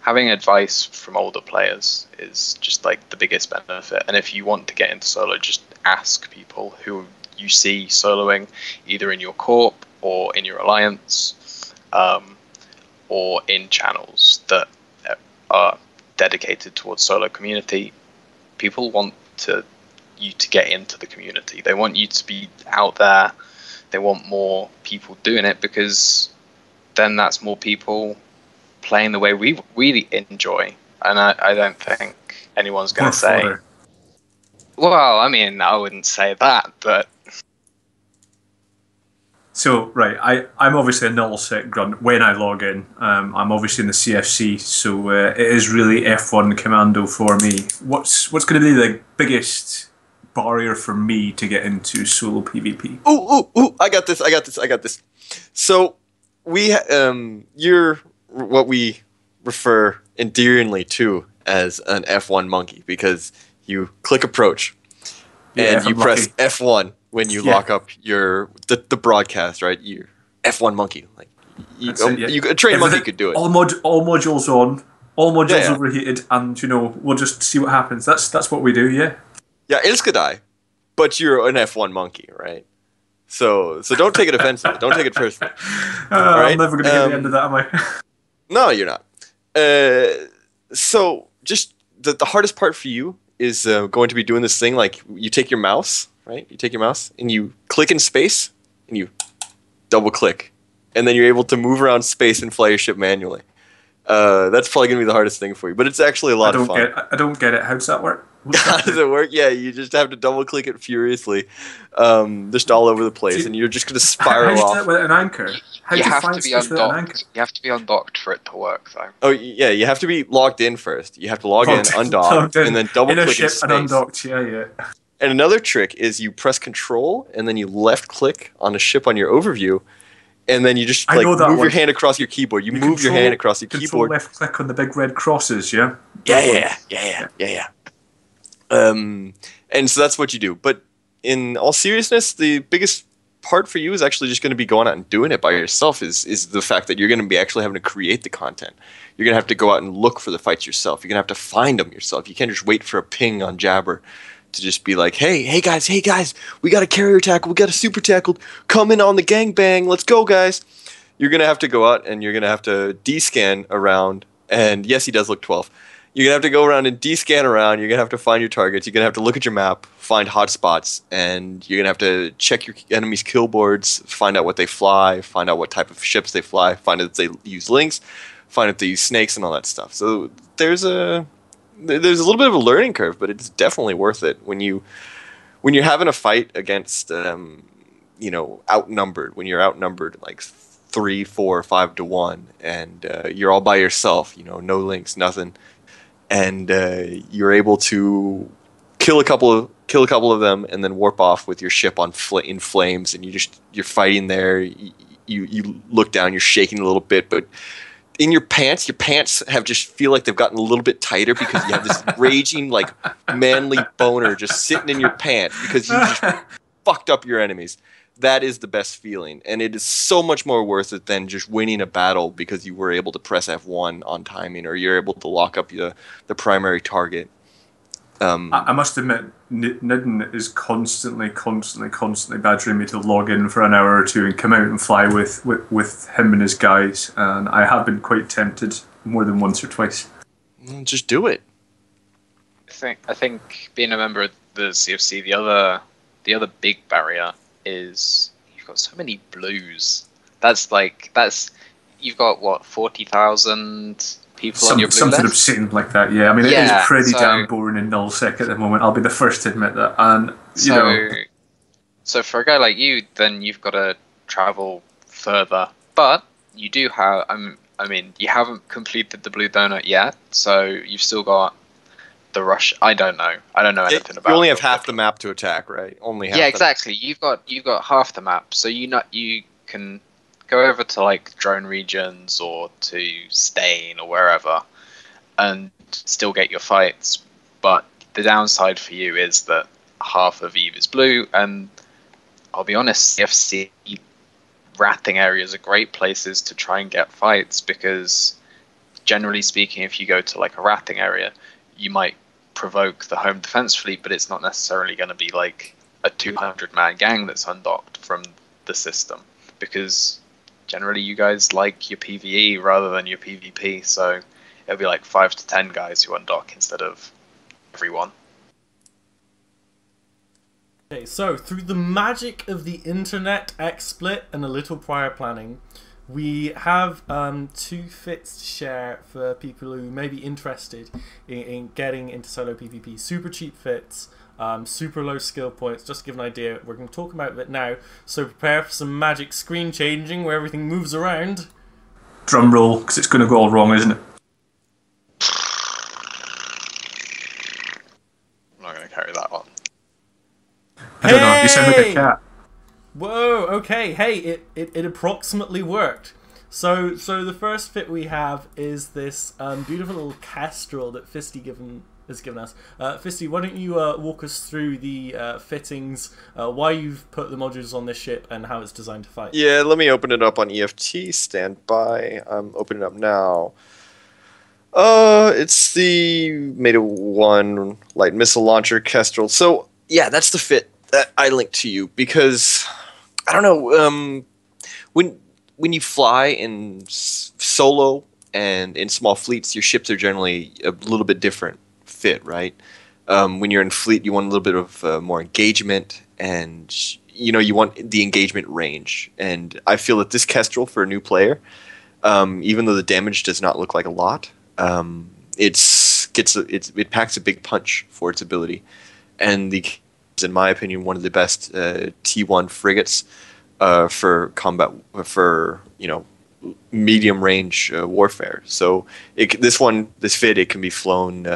Having advice from older players is just like the biggest benefit. And if you want to get into solo, just ask people who you see soloing either in your corp or in your alliance, or in channels that are dedicated towards solo community. People want you to get into the community. They want you to be out there. They want more people doing it, because then that's more people playing the way we really enjoy. And I don't think anyone's going to say, well, I mean, I wouldn't say that, but... So, right, I'm obviously a null-set grunt when I log in. I'm obviously in the CFC, so it is really F1 commando for me. What's going to be the biggest barrier for me to get into solo PvP? Ooh, I got this. So, you're what we refer endearingly to as an F1 monkey because you click approach and you press F1 when you lock up the broadcast, right? You're F1 monkey. Like a trained monkey could do it. All modules on, all modules overheated, and we'll just see what happens. That's what we do. Yeah. Yeah, Elsker, but you're an F1 monkey, right? So don't take it offensively. Don't take it personally. Right? I'm never going to get the end of that, am I? No, you're not. So just the hardest part for you is going to be doing this thing like you take your mouse, right? You take your mouse and you click in space and you double click. And then you're able to move around space and fly your ship manually. That's probably going to be the hardest thing for you. But it's actually a lot of fun. I don't get it. How does that work? How does it work? Yeah, you just have to double click it furiously, just all over the place, and you're just going to spiral off. How do you do that with an anchor? You have to be undocked. You have to be undocked for it to work, though. Oh yeah, you have to be logged in first. You have to log in, undock, and then double click in space. And undocked. Yeah. And another trick is you press Control and then you left click on a ship on your overview. And then you just move your hand across your keyboard. You move your hand across your keyboard. Left click on the big red crosses, yeah? Yeah. And so that's what you do. But in all seriousness, the biggest part for you is actually just going to be going out and doing it by yourself is the fact that you're going to be actually having to create the content. You're going to have to go out and look for the fights yourself. You're going to have to find them yourself. You can't just wait for a ping on Jabber to just be like, hey guys, we got a carrier tackle, we got a super tackle, come in on the gangbang, let's go guys. You're going to have to go out and you're going to have to D-scan around, and yes, he does look 12. You're going to have to go around and D-scan around, you're going to have to find your targets, you're going to have to look at your map, find hotspots, and you're going to have to check your enemy's kill boards, find out what they fly, find out what type of ships they fly, find out if they use links, find out if they use snakes and all that stuff. So there's a little bit of a learning curve, but it's definitely worth it when you're having a fight against outnumbered, when you're outnumbered like 3, 4, 5 to 1, and you're all by yourself, no links, nothing, and you're able to kill a couple of them and then warp off with your ship in flames, and you're fighting there. You look down, you're shaking a little bit, but in your pants have just feel like they've gotten a little bit tighter because you have this raging, like, manly boner just sitting in your pants because you just fucked up your enemies. That is the best feeling, and it is so much more worth it than just winning a battle because you were able to press F1 on timing or you're able to lock up the primary target. I must admit, Nidden is constantly badgering me to log in for an hour or two and come out and fly with him and his guys, and I have been quite tempted more than once or twice. Just do it. I think being a member of the CFC, the other big barrier is you've got so many blues. You've got what, 40,000 people on your blue something list? Obscene like that, yeah. I mean, it is pretty damn boring in nullsec at the moment. I'll be the first to admit that. And so for a guy like you, then you've got to travel further. But you do have, you haven't completed the blue donut yet, so you've still got the rush. I don't know anything about it. You only have half the map to attack, right? Only half. Yeah, exactly. You've got half the map, so you can go over to like drone regions or to Stain or wherever and still get your fights. But the downside for you is that half of Eve is blue, and I'll be honest, CFC ratting areas are great places to try and get fights because generally speaking, if you go to like a ratting area, you might provoke the home defense fleet, but it's not necessarily going to be like a 200-man gang that's undocked from the system because generally you guys like your PvE rather than your PvP, so it'll be like 5 to 10 guys who undock instead of everyone. Okay, so through the magic of the internet, XSplit, and a little prior planning, we have 2 fits to share for people who may be interested in getting into solo PvP. Super cheap fits, super low skill points. Just to give an idea, we're going to talk about it now, so prepare for some magic screen changing where everything moves around. Drum roll, because it's going to go all wrong, isn't it? I'm not going to carry that on. I don't know, you sound like a cat. Whoa, okay, hey, it approximately worked. So the first fit we have is this beautiful little kestrel that Fisty has given us. Fisty, why don't you walk us through the fittings, why you've put the modules on this ship, and how it's designed to fight? Yeah, let me open it up on EFT. Stand by. I'm opening it up now. It's the Meta 1 light missile launcher kestrel. So yeah, that's the fit that I linked to you because I don't know. When you fly in solo and in small fleets, your ships are generally a little bit different fit, right? When you're in fleet, you want a little bit of more engagement, and you want the engagement range. And I feel that this kestrel for a new player, even though the damage does not look like a lot, it packs a big punch for its ability, and is, in my opinion, one of the best T1 frigates for combat, for medium range warfare. So this fit, it can be flown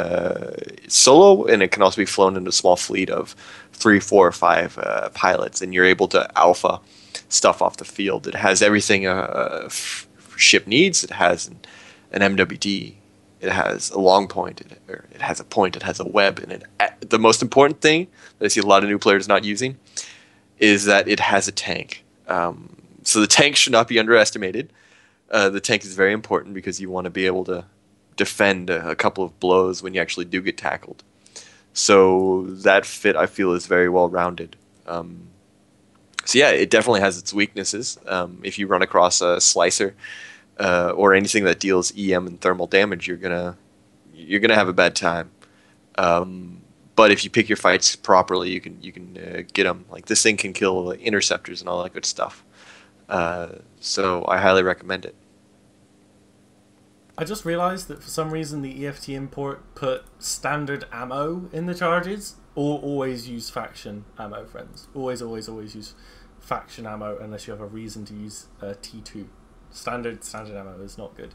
solo, and it can also be flown in a small fleet of 3, 4, or 5 pilots, and you're able to alpha stuff off the field. It has everything a ship needs. It has an MWD. It has a long point. It has a point. It has a web. And the most important thing that I see a lot of new players not using is that it has a tank. So the tank should not be underestimated. The tank is very important because you want to be able to defend a couple of blows when you actually do get tackled. So that fit, I feel, is very well rounded. So yeah, it definitely has its weaknesses. If you run across a slicer or anything that deals EM and thermal damage, you're gonna have a bad time. But if you pick your fights properly, you can get them. Like, this thing can kill interceptors and all that good stuff. So I highly recommend it. I just realised that for some reason the EFT import put standard ammo in the charges. Or always use faction ammo, friends. Always use faction ammo unless you have a reason to use T2. Standard ammo is not good.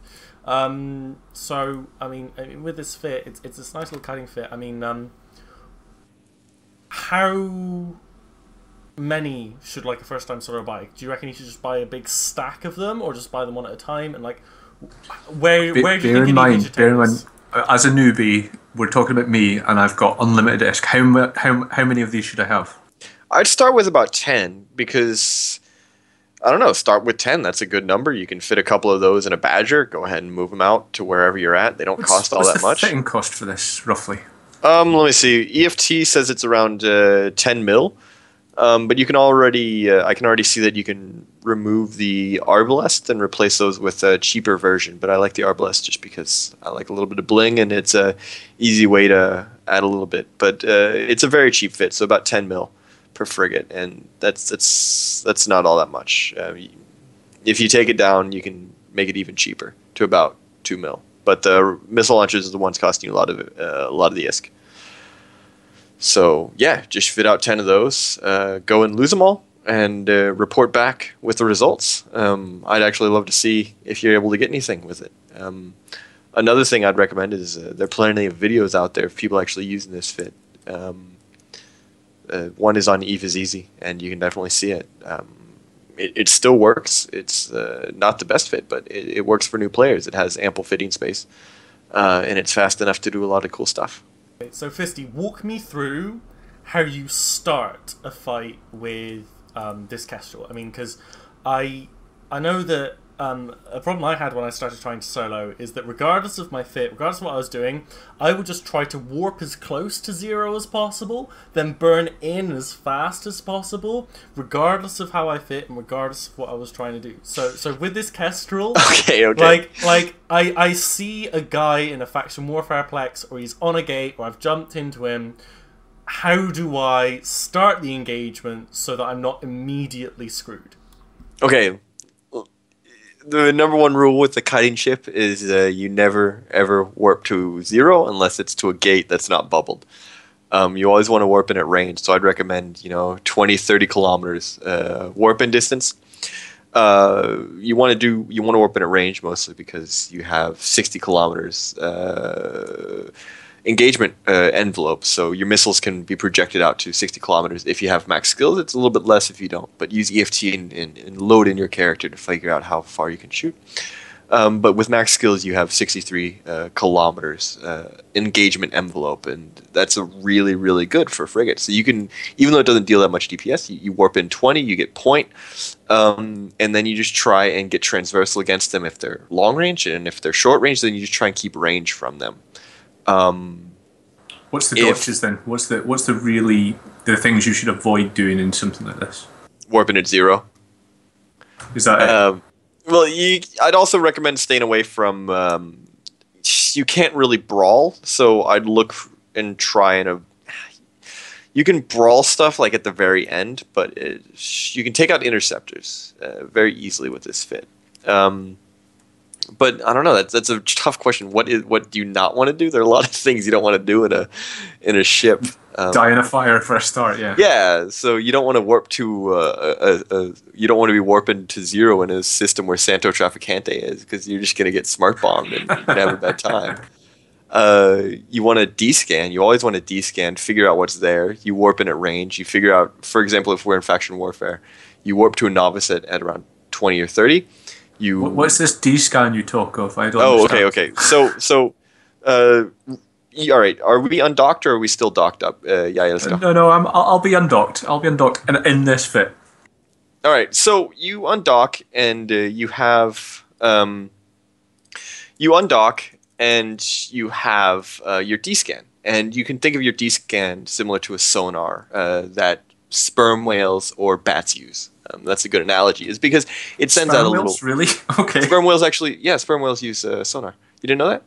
So I mean, with this fit, it's this nice little cutting fit. I mean, how many should like a first time solo buy? Do you reckon you should just buy a big stack of them, or just buy them one at a time? And like, where do you think you need to bear in mind, as a newbie, we're talking about me, and I've got unlimited disc. How many of these should I have? I'd start with about 10 because, I don't know, start with 10. That's a good number. You can fit a couple of those in a Badger. Go ahead and move them out to wherever you're at. They don't cost all that much. What's the fitting cost for this, roughly? Let me see. EFT says it's around 10 mil. But you can already, I can already see that you can remove the arbalest and replace those with a cheaper version. But I like the arbalest just because I like a little bit of bling, and it's a easy way to add a little bit. But it's a very cheap fit, so about 10 mil per frigate, and that's not all that much. If you take it down, you can make it even cheaper to about 2 mil. But the missile launchers are the ones costing you a lot of the ISK. So yeah, just fit out 10 of those, go and lose them all, and report back with the results. I'd actually love to see if you're able to get anything with it. Another thing I'd recommend is there are plenty of videos out there of people actually using this fit. One is on Eve is Easy, and you can definitely see it. It still works. It's not the best fit, but it works for new players. It has ample fitting space, and it's fast enough to do a lot of cool stuff. So Fisty, walk me through how you start a fight with this kestrel. I mean, because I know that a problem I had when I started trying to solo is that regardless of my fit, regardless of what I was doing, I would just try to warp as close to 0 as possible, then burn in as fast as possible, regardless of how I fit and regardless of what I was trying to do. So with this kestrel, okay. like I see a guy in a faction warfare plex, or he's on a gate, or I've jumped into him. How do I start the engagement so that I'm not immediately screwed? Okay. The number one rule with the kiting ship is you never ever warp to 0 unless it's to a gate that's not bubbled. You always want to warp in at range, so I'd recommend 20-30 kilometers warp in distance. You want to warp in at range mostly because you have 60 kilometers engagement envelope, so your missiles can be projected out to 60 kilometers. If you have max skills, it's a little bit less if you don't, but use EFT and load in your character to figure out how far you can shoot. But with max skills, you have 63 kilometers engagement envelope, and that's a really, really good for frigates. So you can, even though it doesn't deal that much DPS, you warp in 20, you get point, and then you just try and get transversal against them if they're long range, and if they're short range, then you just try and keep range from them. What's the dodges then? What's the things you should avoid doing in something like this? Warping at 0. Is that it? Well, I'd also recommend staying away from. You can't really brawl, so I'd look and try and. You can brawl stuff like at the very end, but you can take out interceptors very easily with this fit. But I don't know. That's a tough question. What do you not want to do? There are a lot of things you don't want to do in a ship. Die in a fire for a start, yeah. Yeah, so you don't want to warp to you don't want to be warping to 0 in a system where Santo Traficante is, because you're just going to get smart bombed and you can have a bad time. You want to descan. You always want to descan, figure out what's there. You warp in at range. You figure out, for example, if we're in faction warfare, you warp to a novice at around 20 or 30. What's this descan you talk of? I don't understand. Okay. So all right. Are we undocked or are we still docked up? Yeah, let's go. No. I'll be undocked. I'll be undocked in this fit. All right. So you undock and you have your descan, and you can think of your descan similar to a sonar that sperm whales or bats use. That's a good analogy, is because it sends out a little. Really? Okay. Sperm whales sperm whales use sonar. You didn't know that?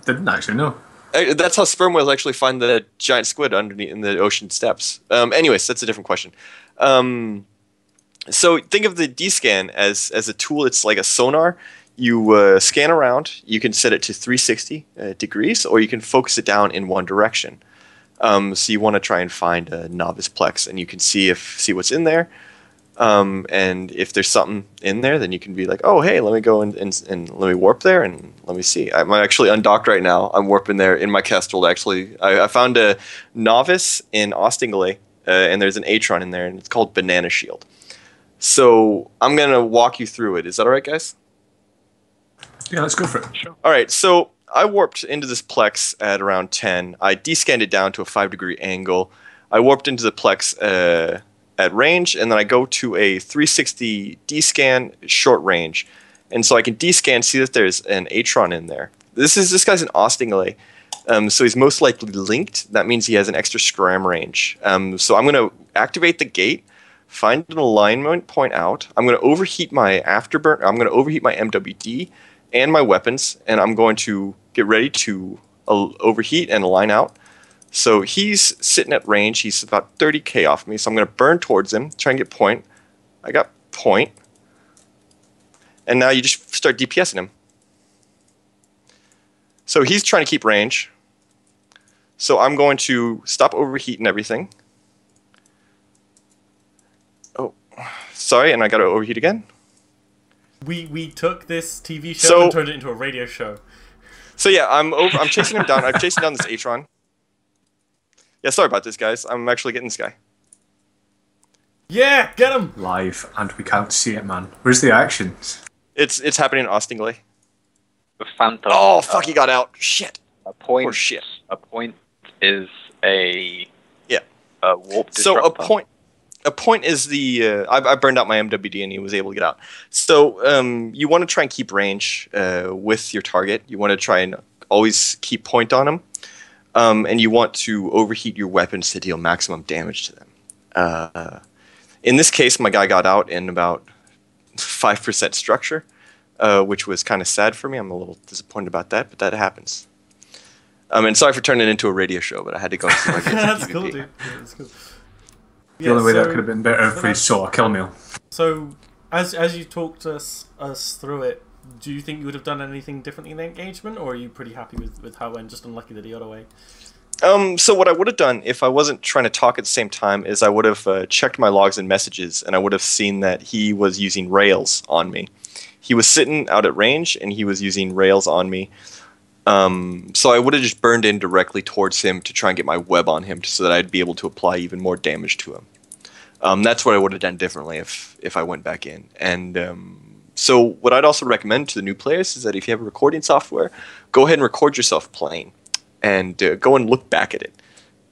Didn't actually know. That's how sperm whales actually find the giant squid underneath in the ocean depths. Anyways, that's a different question. So think of the descan as a tool. It's like a sonar. You scan around. You can set it to 360 degrees, or you can focus it down in one direction. So you want to try and find a novice plex, and you can see what's in there. And if there's something in there, then you can be like, oh, hey, let me go and let me warp there and let me see. I'm actually undocked right now. I'm warping there in my Kestrel, actually. I found a novice in Ostingale, and there's an Atron in there, and it's called Banana Shield. So I'm going to walk you through it. Is that all right, guys? Yeah, let's go for it. Sure. All right, so I warped into this plex at around 10. I descanned it down to a 5-degree angle. I warped into the plex at range, and then I go to a 360 descan short range. And so I can descan, see that there's an Atron in there. This guy's an Ostingale, so he's most likely linked. That means he has an extra scram range. So I'm going to activate the gate, find an alignment point out. I'm going to overheat my afterburn. I'm going to overheat my MWD and my weapons, and I'm going to get ready to overheat and align out. So he's sitting at range. He's about 30k off me, so I'm going to burn towards him, try and get point. I got point. And now you just start DPSing him. So he's trying to keep range. So I'm going to stop overheating everything. Oh, sorry, and I got to overheat again. We took this TV show and turned it into a radio show. So yeah, I'm chasing him down. I'm chasing down this Atron. Yeah, sorry about this, guys. I'm actually getting this guy. Yeah, get him! Live, and we can't see it, man. Where's the action? It's happening in Ostingale. The Phantom. Oh, fuck, he got out. Shit. A point. Or shit. A point is a warp disruptor. So a point is the I burned out my MWD and he was able to get out. So you want to try and keep range with your target. You want to try and always keep point on him. And you want to overheat your weapons to deal maximum damage to them. In this case, my guy got out in about 5% structure, which was kind of sad for me. I'm a little disappointed about that, but that happens. And sorry for turning it into a radio show, but I had to go and see my kids. That's cool, dude. Yeah, that's cool. The only way that could have been better if we saw a kill meal. So, as you talked us through it, do you think you would have done anything differently in the engagement, or are you pretty happy with how it went, just unlucky that he got away? So what I would have done if I wasn't trying to talk at the same time is I would have checked my logs and messages, and I would have seen that he was using rails on me. He was sitting out at range, and he was using rails on me. So I would have just burned in directly towards him to try and get my web on him so that I'd be able to apply even more damage to him. That's what I would have done differently if I went back in. And so what I'd also recommend to the new players is that if you have a recording software, go ahead and record yourself playing and go and look back at it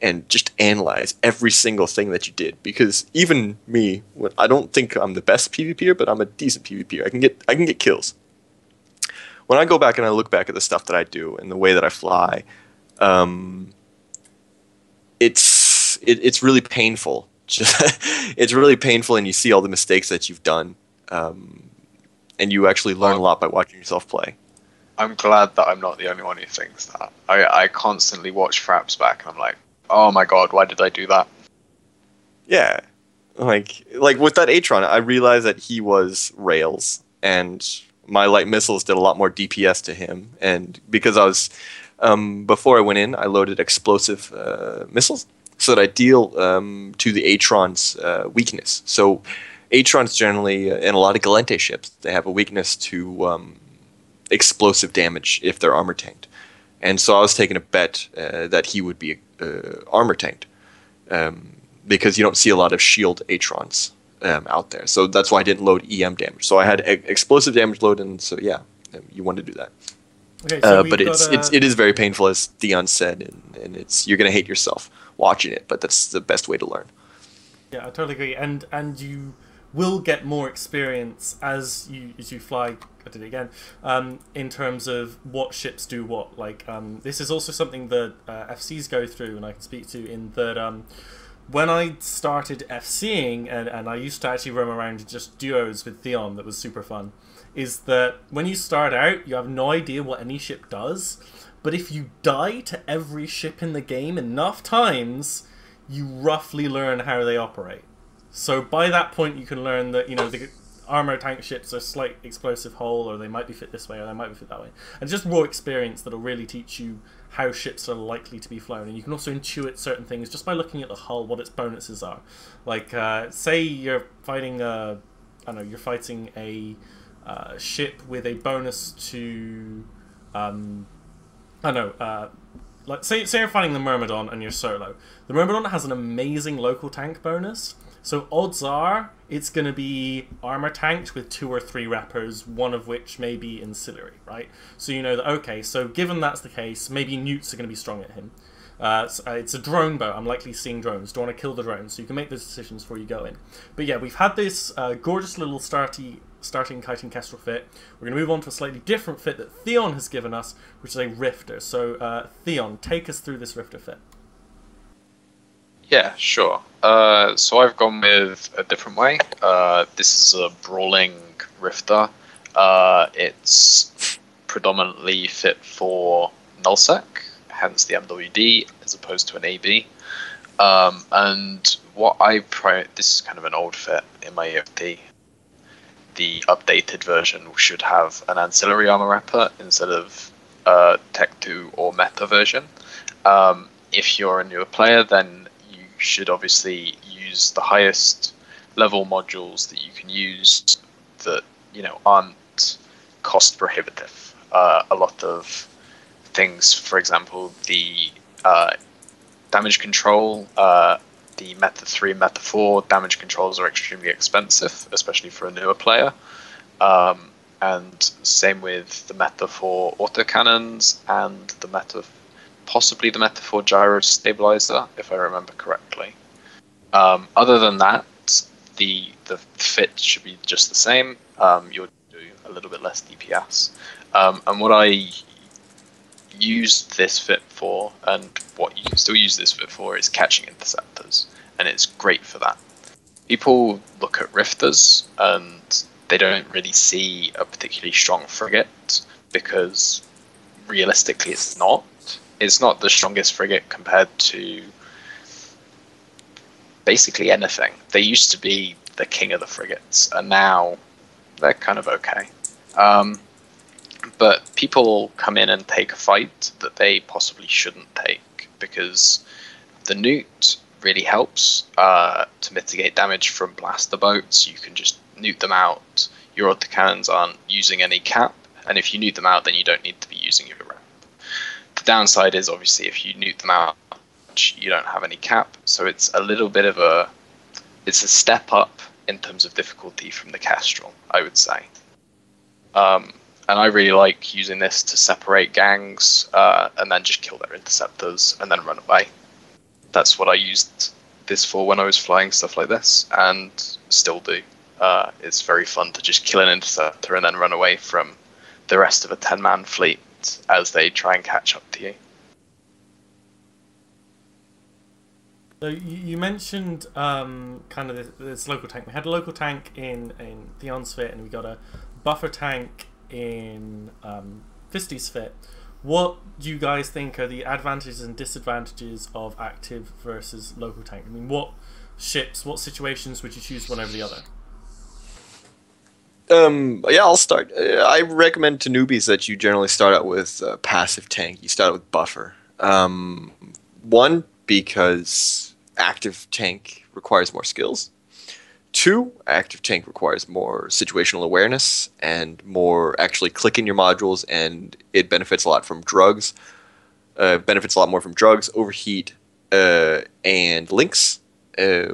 and just analyze every single thing that you did. Because even me, I don't think I'm the best PvPer, but I'm a decent PvPer. I can get kills. When I go back and I look back at the stuff that I do and the way that I fly, it's really painful. It's really painful, and you see all the mistakes that you've done, and you actually learn a lot by watching yourself play. I'm glad that I'm not the only one who thinks that. I constantly watch Fraps back, and I'm like, oh my god, why did I do that? Yeah, like with that Atron, I realized that he was rails, and my light missiles did a lot more DPS to him, and because I was before I went in, I loaded explosive missiles so that I deal to the Atron's weakness. So Atrons generally, in a lot of Galente ships, they have a weakness to explosive damage if they're armor tanked. And so I was taking a bet that he would be armor tanked because you don't see a lot of shield Atrons out there. So that's why I didn't load EM damage. So I had explosive damage loaded, and so yeah, you want to do that. Okay, so but it is very painful, as Theon said, and you're going to hate yourself watching it, but that's the best way to learn. Yeah, I totally agree. And you will get more experience as you fly. I did it again. In terms of what ships do what. Like this is also something that FCs go through, and I can speak to in that. When I started FCing, and I used to actually roam around just duos with Theon, that was super fun, is that when you start out, you have no idea what any ship does, but if you die to every ship in the game enough times, you roughly learn how they operate. So by that point, you can learn that, the armor tank ships are slight explosive hull, or they might be fit this way, or they might be fit that way. And just raw experience that'll really teach you how ships are likely to be flown. And you can also intuit certain things just by looking at the hull, what its bonuses are. Like, say you're fighting a ship with a bonus to, like say you're fighting the Myrmidon and you're solo. The Myrmidon has an amazing local tank bonus. So odds are it's going to be armor tanked with 2 or 3 rappers, one of which may be ancillary, right? So you know that, okay, so given that's the case, maybe newts are going to be strong at him. It's a drone boat. I'm likely seeing drones. Do I want to kill the drones? So you can make those decisions before you go in. But yeah, we've had this gorgeous little starting kiting kestrel fit. We're going to move on to a slightly different fit that Theon has given us, which is a rifter. So Theon, take us through this rifter fit. Yeah, sure. So I've gone with a different way. This is a brawling rifter. It's predominantly fit for nullsec, hence the MWD, as opposed to an AB. And what this is kind of an old fit in my EFP. The updated version should have an ancillary armor wrapper instead of Tech 2 or Meta version. If you're a newer player, then you should obviously use the highest level modules that you can use that aren't cost prohibitive. A lot of things, for example, the damage control, the Meta 3, Meta 4 damage controls are extremely expensive, especially for a newer player. And same with the Meta 4 autocannons and possibly the Meta 4 gyro stabilizer, if I remember correctly. Other than that, the fit should be just the same. You'll do a little bit less DPS. And what I used this fit for, and what you can still use this fit for, is catching interceptors, and it's great for that. People look at rifters and they don't really see a particularly strong frigate, because realistically it's not the strongest frigate compared to basically anything. They used to be the king of the frigates, and now they're kind of okay. But people come in and take a fight that they possibly shouldn't take, because the newt really helps to mitigate damage from blaster boats. You can just newt them out. Your autocannons aren't using any cap, and if you newt them out, then you don't need to be using your ramp. The downside is obviously if you nuke them out, you don't have any cap, so it's a little bit of a step up in terms of difficulty from the Kestrel, I would say. And I really like using this to separate gangs and then just kill their interceptors and then run away. That's what I used this for when I was flying stuff like this, and still do. It's very fun to just kill an interceptor and then run away from the rest of a 10-man fleet as they try and catch up to you. So you mentioned kind of this local tank. We had a local tank in Theon's fit, and we got a buffer tank in Fisty's fit. What do you guys think are the advantages and disadvantages of active versus local tank? I mean, what ships, what situations would you choose one over the other? Yeah, I'll start. I recommend to newbies that you generally start out with passive tank. You start out with buffer. One, because active tank requires more skills. Two, active tank requires more situational awareness and more actually clicking your modules, and it benefits a lot from drugs. Benefits a lot more from drugs, overheat, and links.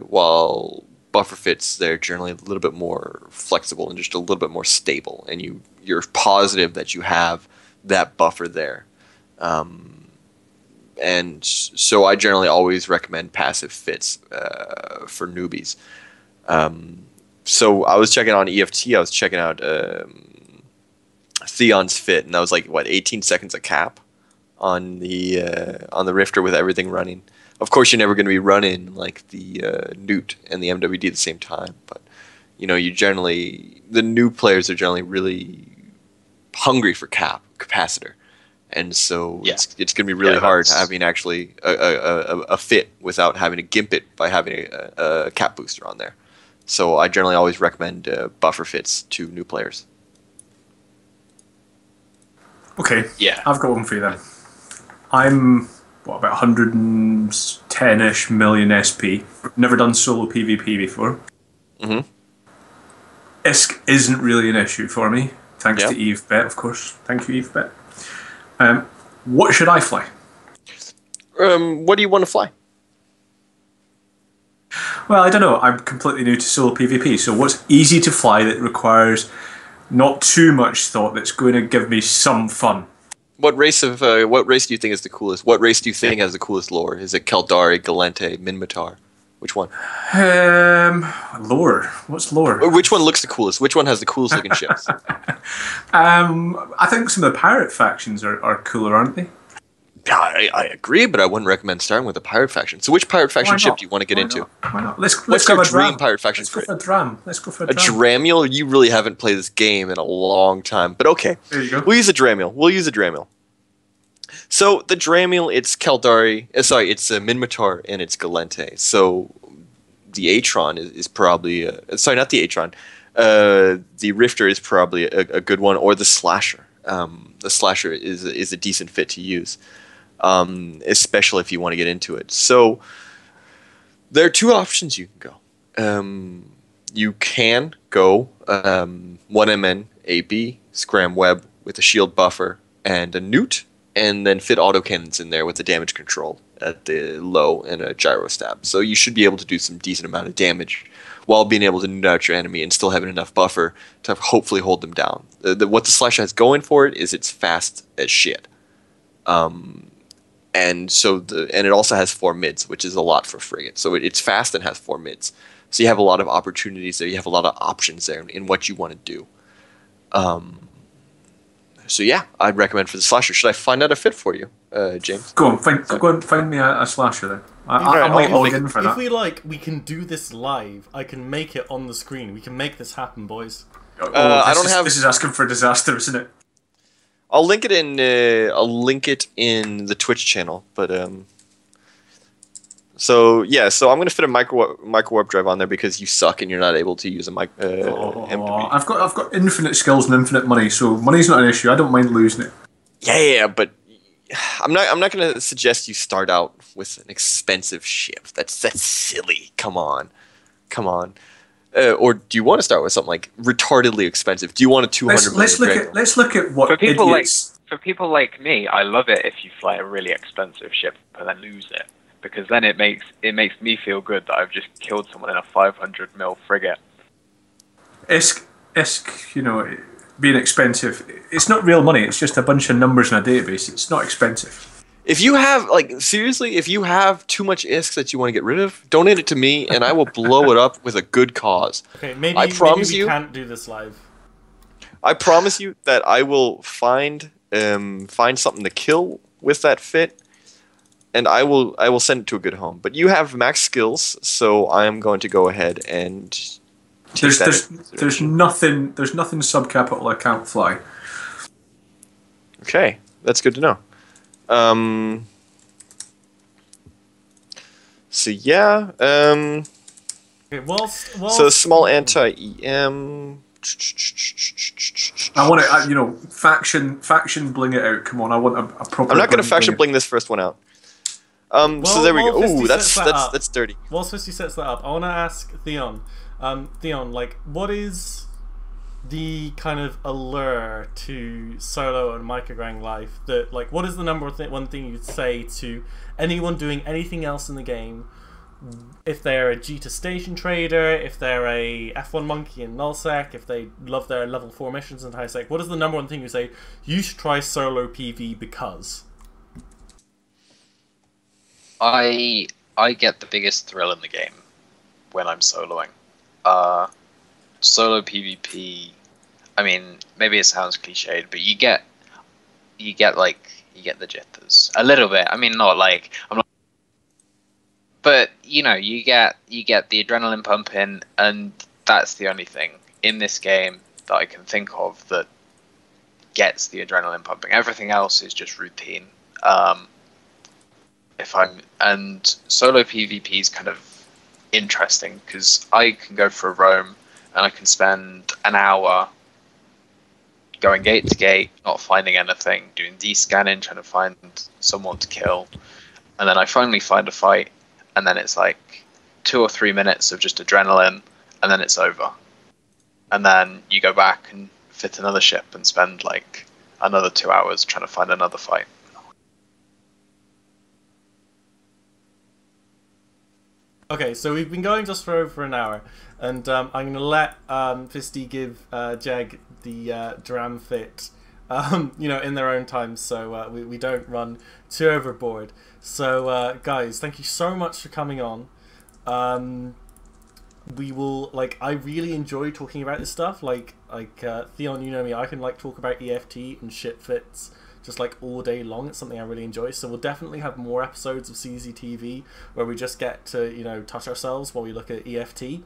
While buffer fits, they're generally a little bit more flexible and just a little bit more stable, and you're positive that you have that buffer there. And so I generally always recommend passive fits for newbies. So I was checking on EFT, I was checking out Theon's fit, and that was like, what, 18 seconds a cap on the Rifter with everything running. Of course, you're never going to be running like the Newt and the MWD at the same time, but you know, the new players are generally really hungry for capacitor. And so it's going to be really hard having actually a fit without having to gimp it by having a cap booster on there. So I generally always recommend buffer fits to new players. Okay, yeah, I've got one for you then. I'm about 110-ish million SP. Never done solo PvP before. Mm-hmm. ISK isn't really an issue for me, thanks to EveBet, of course. Thank you, EveBet. What should I fly? What do you want to fly? Well, I don't know. I'm completely new to solo PvP, so what's easy to fly that requires not too much thought that's going to give me some fun? What race do you think is the coolest? What race do you think has the coolest lore? Is it Kaldari, Galente, Minmatar? Which one? Lore. What's lore? Or which one looks the coolest? Which one has the coolest looking ships? I think some of the pirate factions are cooler, aren't they? I agree, but I wouldn't recommend starting with a pirate faction. So which pirate faction ship do you want to get into? Why not? Let's What's go your for dream pirate faction? Let's go for a dram. Let's go for a dram. dram. A Dramiel? You really haven't played this game in a long time. But okay. There you go. We'll use a Dramiel. So the Dramiel, it's Kaldari. It's Minmatar and it's Galente. So the Atron is probably not the Atron. The Rifter is probably a good one, or the Slasher. The Slasher is a decent fit to use, especially if you want to get into it. So there are two options you can go. You can go 1MN AB Scram Web with a shield buffer and a Newt, and then fit autocannons in there with the damage control at the low and a gyro stab. So you should be able to do some decent amount of damage while being able to nuke out your enemy and still having enough buffer to hopefully hold them down. What the Slash has going for it is it's fast as shit. And it also has 4 mids, which is a lot for frigate. So it's fast and has 4 mids. So you have a lot of opportunities there. You have a lot of options there in what you want to do. So yeah, I'd recommend for the Slasher. Should I find out a fit for you, James? Go on, find me a Slasher then. I'm all in for that. If we can do this live, I can make it on the screen. We can make this happen, boys. This is asking for disaster, isn't it? I'll link it in. In the Twitch channel, but So I'm going to fit a micro warp drive on there because you suck and you're not able to use a mic. I've got infinite skills and infinite money, so money's not an issue. I don't mind losing it. Yeah, but I'm not going to suggest you start out with an expensive ship. That's silly. Come on. Or do you want to start with something like retardedly expensive? Do you want a 200 let's look at what for people idiots. for people like me, I love it if you fly a really expensive ship and then lose it, because then it makes me feel good that I've just killed someone in a 500 mil frigate. ISK, you know, being expensive, it's not real money. It's just a bunch of numbers in a database. It's not expensive. If you have, like, seriously, if you have too much ISK that you want to get rid of, donate it to me, and I will blow it up with a good cause. Okay, maybe we can't do this live. I promise you that I will find something to kill with that fit, and I will send it to a good home. But you have max skills, so I am going to go ahead and there's nothing subcapital I can't fly. Okay, that's good to know. So yeah. Okay, so small anti-EM. I want to, faction bling it out. Come on, I want a proper. I'm not going to faction bling this first one out. So there we go. Ooh, that's dirty. While Fisty sets that up, I want to ask Theon. Theon, like, what is the kind of allure to solo and microgang life? That, like, what is the one thing you'd say to anyone doing anything else in the game? If they're a G2 station trader, if they're a F1 monkey in nullsec, if they love their level 4 missions in highsec, what is the number one thing you say you should try solo PV because? I get the biggest thrill in the game when I'm soloing. Solo PvP, I mean, maybe it sounds cliched, but you get the jitters a little bit. I mean, not like I'm not, but you get the adrenaline pumping, and that's the only thing in this game that I can think of that gets the adrenaline pumping. Everything else is just routine. And solo PvP is kind of interesting because I can go for a roam and I can spend an hour going gate to gate, not finding anything, doing D-scanning, trying to find someone to kill, and then I finally find a fight, and then it's like 2 or 3 minutes of just adrenaline, and then it's over. And then you go back and fit another ship and spend like another 2 hours trying to find another fight. Okay, so we've been going just for over an hour, and I'm going to let Fisty give Jeg the dram fit, in their own time, so we don't run too overboard. So, guys, thank you so much for coming on. We will, I really enjoy talking about this stuff. Theon, you know me, I can talk about EFT and shit fits just all day long. It's something I really enjoy. So we'll definitely have more episodes of CZTV where we just get to touch ourselves while we look at EFT.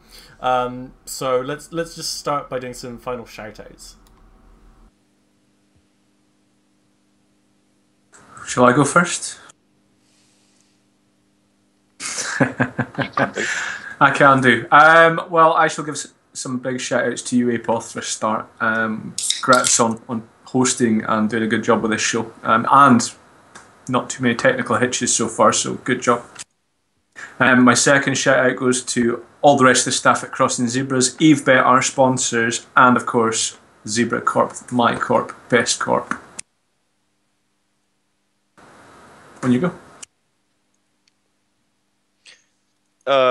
So let's just start by doing some final shout outs. Shall I go first? I can do. Well, I shall give some big shout outs to you, Apothne, for a start. Congrats on hosting and doing a good job with this show, and not too many technical hitches so far, so good job. My second shout out goes to all the rest of the staff at Crossing Zebras, EveBet, our sponsors, and of course Zebra Corp, my corp, best corp. On you go.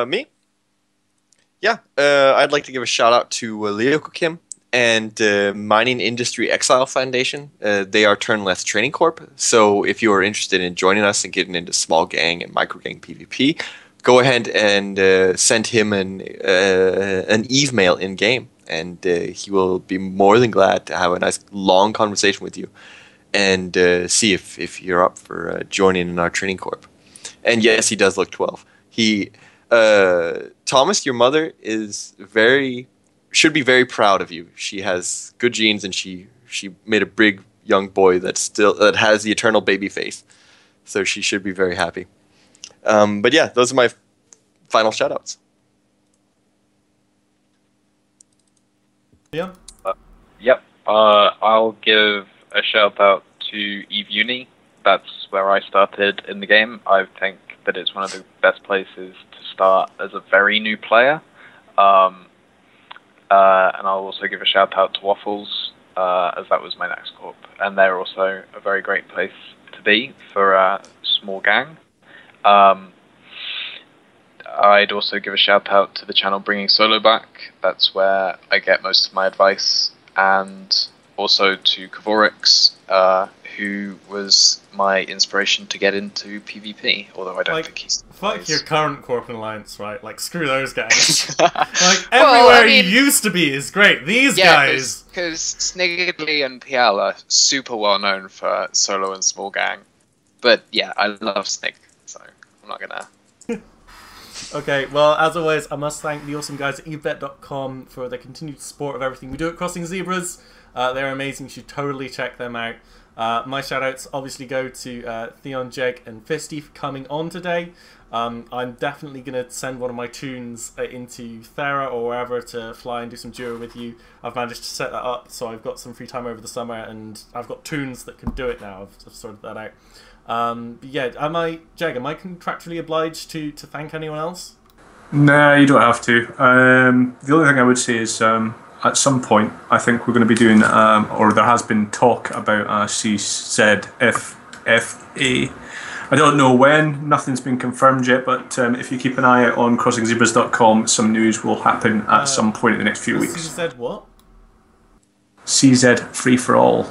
Me? Yeah, I'd like to give a shout out to Leokokim and Mining Industry Exile Foundation. They are Turn Left Training Corp. So if you are interested in joining us and getting into small gang and micro gang PvP, go ahead and send him an Eve mail in game, and he will be more than glad to have a nice long conversation with you and see if you're up for joining in our training corp. And yes, he does look 12. Thomas, your mother should be very proud of you. She has good genes, and she made a big young boy that has the eternal baby face. So she should be very happy. But yeah, those are my final shoutouts. Yeah. Yep. I'll give a shout out to Eve Uni. That's where I started in the game. I think that it's one of the best places to start as a very new player. And I'll also give a shout out to Waffles as that was my next corp, and they're also a very great place to be for a small gang. I'd also give a shout out to the channel Bringing Solo Back. That's where I get most of my advice, and also to Kavorix, who was my inspiration to get into PvP, although I don't think he's... Fuck your current Corporate Alliance, right? Like, screw those guys. Like, everywhere you used to be is great. These guys... because Sniggwaffe and PL are super well known for solo and small gang. But yeah, I love Snig, so I'm not gonna... Okay, well, as always, I must thank the awesome guys at evebet.com for their continued support of everything we do at Crossing Zebras. They're amazing. You should totally check them out. My shout-outs obviously go to Theon, Jeg, and Fisty for coming on today. I'm definitely going to send one of my tunes into Thera or wherever to fly and do some duo with you. I've managed to set that up, so I've got some free time over the summer, and I've got tunes that can do it now. I've sorted that out. But yeah, Jag, am I contractually obliged to thank anyone else? Nah, you don't have to. The only thing I would say is at some point I think we're going to be doing, or there has been talk about CZFA. I don't know when, nothing's been confirmed yet, but if you keep an eye out on CrossingZebras.com, some news will happen at some point in the next few weeks. CZ what? CZ Free for All.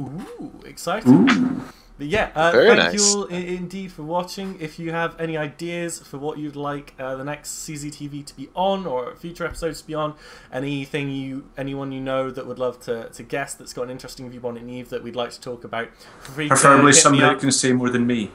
Ooh, exciting. Ooh. But yeah, thank you all indeed for watching. If you have any ideas for what you'd like the next CZTV to be on, or future episodes to be on, anyone you know that would love to guest that's got an interesting view on Eve that we'd like to talk about, preferably somebody that can say more than me.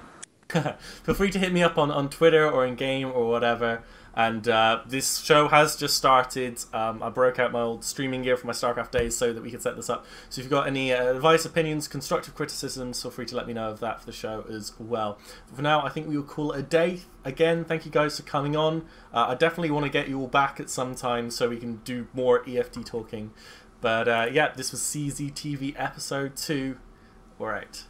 Feel free to hit me up on Twitter or in game or whatever. And this show has just started. I broke out my old streaming gear for my StarCraft days so that we could set this up. So if you've got any advice, opinions, constructive criticisms, feel free to let me know of that for the show as well. But for now, I think we will call it a day. Again, thank you guys for coming on. I definitely want to get you all back at some time so we can do more EFT talking. But yeah, this was CZTV episode 2. All right.